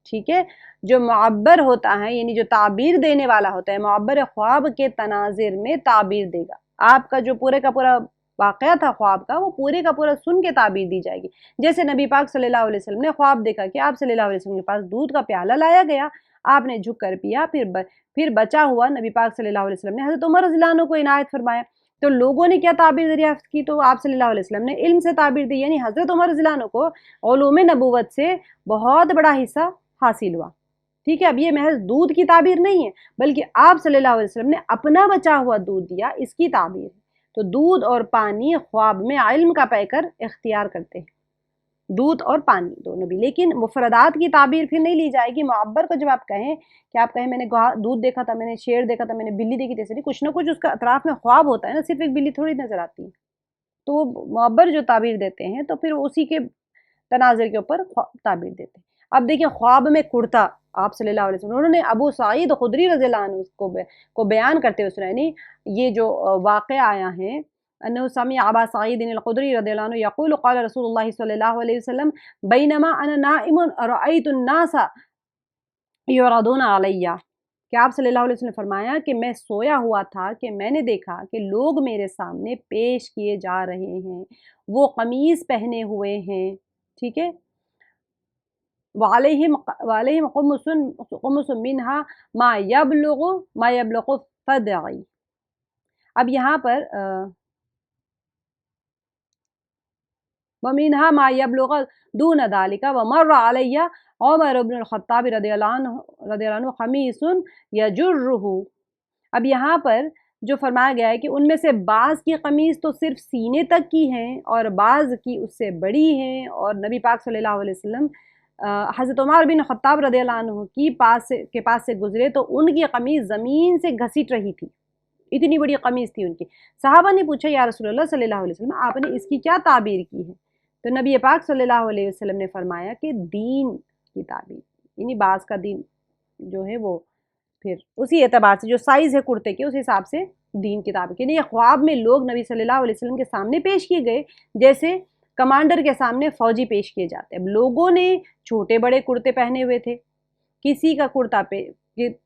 ठीक है। जो मुअब्बर होता है यानी जो ताबीर देने वाला होता है, मुअब्बर ख्वाब के तनाज़िर में ताबीर देगा। आपका जो पूरे का पूरा واقعہ تھا خواب کا وہ پورے کا پورا سن کے تعبیر دی جائے گی۔ جیسے نبی پاک صلی اللہ علیہ وسلم نے خواب دیکھا کہ آپ صلی اللہ علیہ وسلم کے پاس دودھ کا پیالہ لایا گیا، آپ نے جھک کر پیا، پھر بچا ہوا نبی پاک صلی اللہ علیہ وسلم نے حضرت عمر رضی اللہ عنہ کو عنایت فرمایا۔ تو لوگوں نے کیا تعبیر دریافت کی؟ تو آپ صلی اللہ علیہ وسلم نے علم سے تعبیر دی، یعنی حضرت عمر رضی اللہ عنہ کو علوم نبوت سے بہت بڑا حصہ حاصل ہوا۔ ٹھیک ہے، اب یہ محض دودھ کی تعبیر نہیں ہے، بلکہ آپ صلی اللہ علیہ وسلم نے اپنا بچا ہوا دودھ دیا، اس کی تعبیر ہے۔ تو دودھ اور پانی خواب میں علم کا پیکر اختیار کرتے ہیں، دودھ اور پانی دونوں بھی، لیکن مفردات کی تعبیر پھر نہیں لی جائے گی۔ معبر کو جب آپ کہیں کہ آپ کہیں میں نے دودھ دیکھا تھا، میں نے شیر دیکھا تھا، میں نے بلی دیکھی، جیسے کچھ نہ کچھ اس کا اطراف میں خواب ہوتا ہے نا، صرف ایک بلی تھوڑی نظر آتی ہے۔ تو وہ معبر جو تعبیر دیتے ہیں تو پھر اسی کے تناظر کے اوپر تعبیر دیتے ہیں۔ اب دیکھیں خواب میں کرتا آپ صلی اللہ علیہ وسلم انہوں نے ابو سعید خدری رضی اللہ عنہ کو بیان کرتے ہوئے سنا، یہ جو واقعہ آیا ہے انه سمع ابا سعید الخدری رضی اللہ عنہ یقول قال رسول اللہ صلی اللہ علیہ وسلم بینما انا نائم رأیت الناس یعرضون علی، کہ آپ صلی اللہ علیہ وسلم نے فرمایا کہ میں سویا ہوا تھا کہ میں نے دیکھا کہ لوگ میرے سامنے پیش کیے جا رہے ہیں، وہ قمیص پہنے ہوئے ہیں، ٹھیک ہے، وعلیہم قمص منہا ما یبلغ فدعی۔ اب یہاں پر وَمِنْهَا مَا يَبْلُغَ دُونَ ذَلِكَ وَمَرَّ عَلَيَّ عُمَرُ بْنُ الْخَطَّابِ رضی اللہ عنہ قَمِيصٌ يَجُرُّهُ۔ اب یہاں پر جو فرمایا گیا ہے کہ ان میں سے بعض کی قمیص تو صرف سینے تک کی ہیں اور بعض کی اس سے بڑی ہیں، اور نبی پاک صلی اللہ علیہ وسلم حضرت عمر بن خطاب رضی اللہ عنہ کے پاس سے گزرے تو ان کی قمیص زمین سے گھسیٹ رہی تھی، اتنی بڑی قمیص تھی ان کی۔ صحابہ نے پوچھا یا رسول اللہ صلی اللہ علیہ وسلم آپ نے اس کی کیا تعبیر کی ہے؟ تو نبی پاک صلی اللہ علیہ وسلم نے فرمایا کہ دین کی تعبیر، یعنی بعض کا دین جو ہے وہ پھر اسی اعتبار سے جو سائز ہے کرتے کے اس حساب سے دین کی تعبیر، یعنی یہ خواب میں لوگ نبی صلی اللہ علیہ وسلم کے سامنے پیش کیے گئے جیسے کمانڈر کے سامنے فوجی پیش کیے جاتے ہیں۔ اب لوگوں نے چھوٹے بڑے کرتے پہنے ہوئے تھے، کسی کا کرتا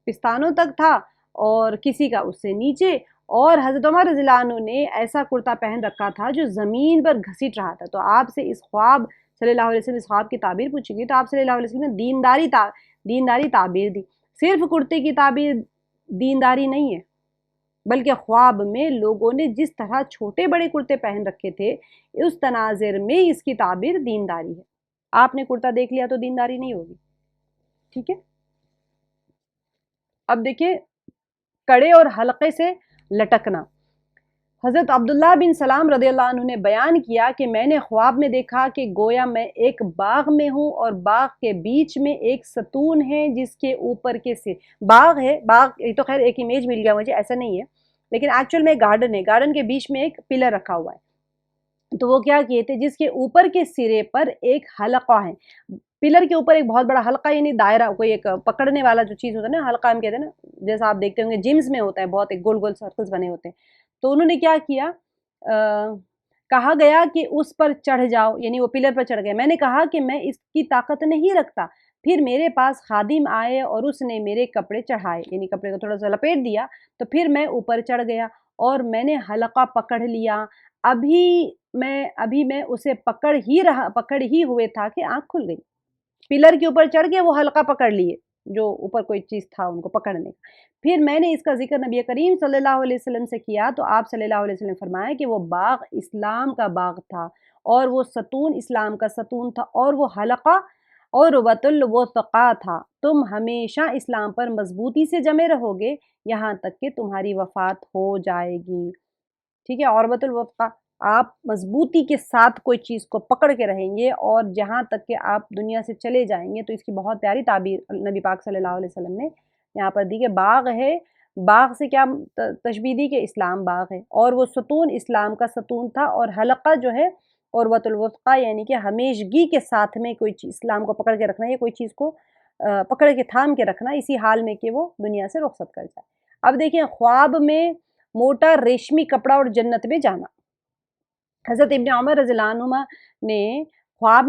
پستانوں تک تھا اور کسی کا اس سے نیچے، اور حضرت عمر رضی اللہ عنہ نے ایسا کرتا پہن رکھا تھا جو زمین پر گھسیٹ رہا تھا۔ تو آپ سے اس خواب صلی اللہ علیہ وسلم اس خواب کی تعبیر پوچھی گئی تو آپ صلی اللہ علیہ وسلم نے دینداری تعبیر دی۔ صرف کرتے کی تعبیر دینداری نہیں ہے، بلکہ خواب میں لوگوں نے جس طرح چھوٹے بڑے کرتے پہن رکھے تھے اس تناظر میں اس کی تعبیر دینداری ہے۔ آپ نے کرتا دیکھ لیا تو دینداری نہیں ہوگی، ٹھیک ہے۔ اب دیکھیں کڑے اور حلقے سے لٹکنا۔ حضرت عبداللہ بن سلام رضی اللہ عنہ نے بیان کیا کہ میں نے خواب میں دیکھا کہ گویا میں ایک باغ میں ہوں اور باغ کے بیچ میں ایک ستون ہے جس کے اوپر کے سے باغ ہے، یہ تو خیر ایک امیج مل گیا مجھے، ایسا نہیں ہے، لیکن ایکچول میں گارڈن ہے، گارڈن کے بیچ میں ایک پلر رکھا ہوا ہے۔ تو وہ کیا کیے تھے، جس کے اوپر کے سرے پر ایک حلقہ ہے، پلر کے اوپر ایک بہت بڑا حلقہ، یعنی دائرہ، کوئی ایک پکڑنے والا جو چیز ہوتا ہے نا، حلقہ ہم کہتے ہیں نا، جیسا آپ دیکھتے ہوں گے جمز میں ہوتا ہے، بہت ایک گول گول سرکلز بنے ہوتے ہیں۔ تو انہوں نے کیا کیا، کہا گیا کہ اس پر چڑھ جاؤ، یعنی وہ پلر پر چڑھ گئے۔ میں نے کہا کہ میں اس کی طاقت نہیں رکھتا۔ پھر میرے پاس خادم آئے اور اس نے میرے کپڑے چڑھائے، یعنی کپڑے کو تھوڑا سا لپیٹ دیا، تو پھر میں اوپر چڑھ گیا اور میں نے حلقہ پکڑ لیا۔ ابھی میں اسے پکڑ ہی ہوئے تھا کہ آنکھ کھل گئی۔ پلر کے اوپر چڑھ کے وہ حلقہ پکڑ لیے جو اوپر کوئی چیز تھا ان کو پکڑنے کا۔ پھر میں نے اس کا ذکر نبی کریم صلی اللہ علیہ وسلم سے کیا تو آپ صلی اللہ علیہ وسلم نے فرمایا کہ وہ باغ اسلام کا باغ تھا اور وہ ستون اسلام کا ستون تھا اور وہ حلقہ عروۃ الوثقیٰ تھا۔ تم ہمیشہ اسلام پر مضبوطی سے جمے رہو گے یہاں تک کہ تمہاری وفات ہو جائے گی، ٹھیک ہے۔ عروۃ الوثقیٰ، آپ مضبوطی کے ساتھ کوئی چیز کو پکڑ کے رہیں گے اور جہاں تک کہ آپ دنیا سے چلے جائیں گے۔ تو اس کی بہت پیاری تعبیر نبی پاک صلی اللہ علیہ وسلم نے یہاں پر دی کہ باغ ہے، باغ سے کیا تشبیہ دی کہ اسلام باغ ہے، اور وہ ستون اسلام کا ستون تھا، اور حلقہ جو ہے عروۃ الوثقیٰ یعنی کہ ہمیشگی کے ساتھ میں کوئی چیز اسلام کو پکڑ کے رکھنا، یا کوئی چیز کو پکڑ کے تھام کے رکھنا اسی حال میں کہ وہ دنیا سے رخصت کر جائے۔ اب دیکھیں خواب میں موٹا ریشمی کپڑا اور جنت میں جانا۔ حضرت ابن عمر رضی اللہ عنہ نے خواب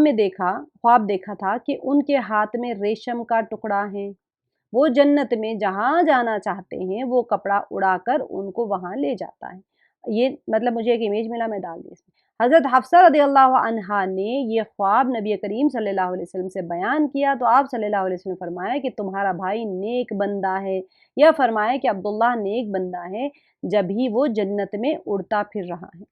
دیکھا تھا کہ ان کے ہاتھ میں ریشم کا ٹکڑا ہے، وہ جنت میں جہاں جانا چاہتے ہیں وہ کپڑا اڑا کر ان کو وہاں لے جاتا ہے۔ یہ مطلب مجھے ایک امیج ملا، میں ڈال دی اس میں۔ حضرت حفصہ رضی اللہ عنہا نے یہ خواب نبی کریم صلی اللہ علیہ وسلم سے بیان کیا تو آپ صلی اللہ علیہ وسلم نے فرمایا کہ تمہارا بھائی نیک بندہ ہے، یا فرمایا کہ عبداللہ نیک بندہ ہے جب ہی وہ جنت میں اڑتا پھر رہا ہے۔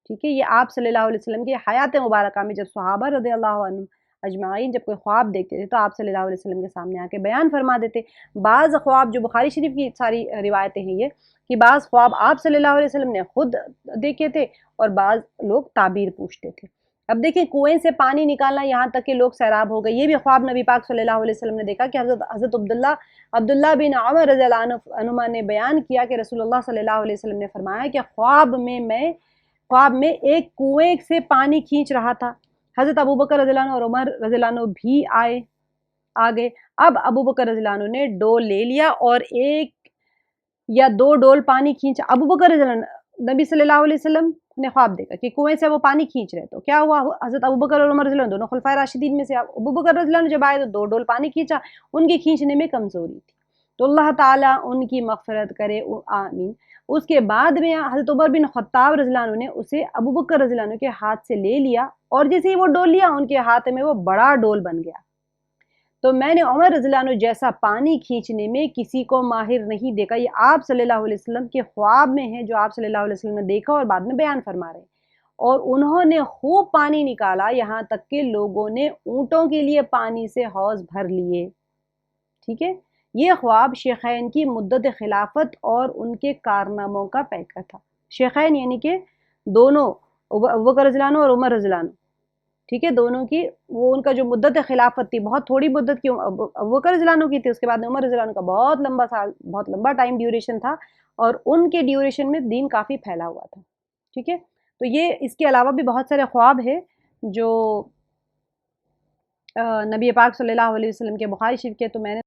ٹھیک ہے، یہ آپ صلی اللہ علیہ وسلم کی حیات مبارکہ میں جب صحابہ رضی اللہ عنہ اجمعین جب کوئی خواب دیکھتے تھے تو آپ صلی اللہ علیہ وسلم کے سامنے آ کے بیان فرما دیتے۔ بعض خواب جو بخاری شریف کی ساری روایتیں ہیں یہ کہ بعض خواب آپ صلی اللہ علیہ وسلم نے خود دیکھے تھے اور بعض لوگ تعبیر پوچھتے تھے۔ اب دیکھیں کنویں سے پانی نکالنا یہاں تک کہ لوگ سیراب ہو گئے، یہ بھی خواب نبی پاک صلی اللہ علیہ وسلم نے دیکھا کہ حضرت عبداللہ بن عمر رضی اللہ عنہما نے بیان کیا کہ رسول اللہ صلی اللہ علیہ وسلم نے فرمایا کہ خواب میں ایک کنویں سے پانی کھینچ رہا تھا۔ حضرت ابوبکر رضی اللہ عنہ اور عمر رضی اللہ عنہ بھی آگے۔ اب ابوبکر رضی اللہ عنہ نے ڈول لے لیا اور ایک یا دو ڈول پانی کھینچا۔ ابوبکر رضی اللہ عنہ، نبی صلی اللہ علیہ وسلم نے خواب دیکھا کہ کنویں سے وہ پانی کھینچ رہے، تو کیا ہوا؟ حضرت ابوبکر اور عمر رضی اللہ عنہ دونوں خلفائے راشدین میں سے ابوبکر رضی اللہ عنہ جب آئے تو دو ڈول پانی کھینچا، ان کے کھینچنے میں کمزوری تھی، تو اللہ تعالیٰ ان کی مغفرت کرے، آمین۔ اس کے بعد میں حضرت عمر بن خطاب رضی اللہ عنہ نے اسے ابوبکر رضی اللہ عنہ کے ہاتھ سے لے لیا، اور جیسے ہی وہ ڈول لیا ان کے ہاتھ میں وہ بڑا ڈول بن گیا۔ تو میں نے عمر رضی اللہ عنہ جیسا پانی کھینچنے میں کسی کو ماہر نہیں دیکھا۔ یہ آپ صلی اللہ علیہ وسلم کے خواب میں ہے جو آپ صلی اللہ علیہ وسلم نے دیکھا اور بعد میں بیان فرما رہے ہیں، اور انہوں نے خوب پانی نکالا یہاں تک کہ لوگوں نے اونٹوں کے لیے پانی سے حوض بھر لیے۔ ٹھیک ہے، یہ خواب شیخین کی مدت خلافت اور ان کے کارناموں کا پیکر تھا۔ شیخین یعنی کہ دونوں، ابوبکر رضی اللہ عنہ اور عمر رضی اللہ عنہ، ٹھیک ہے، دونوں کی وہ ان کا جو مدت خلافت تھی بہت تھوڑی مدت کی ابوبکر رضی اللہ عنہ کی تھی، اس کے بعد عمر رضی اللہ عنہ کا بہت لمبا ٹائم ڈیوریشن تھا، اور ان کے ڈیوریشن میں دین کافی پھیلا ہوا تھا۔ ٹھیک ہے، تو یہ اس کے علاوہ بھی بہت سارے خواب ہیں جو نبی پاک صلی اللہ علیہ وسلم کے بخاری شریف کے، تو میں نے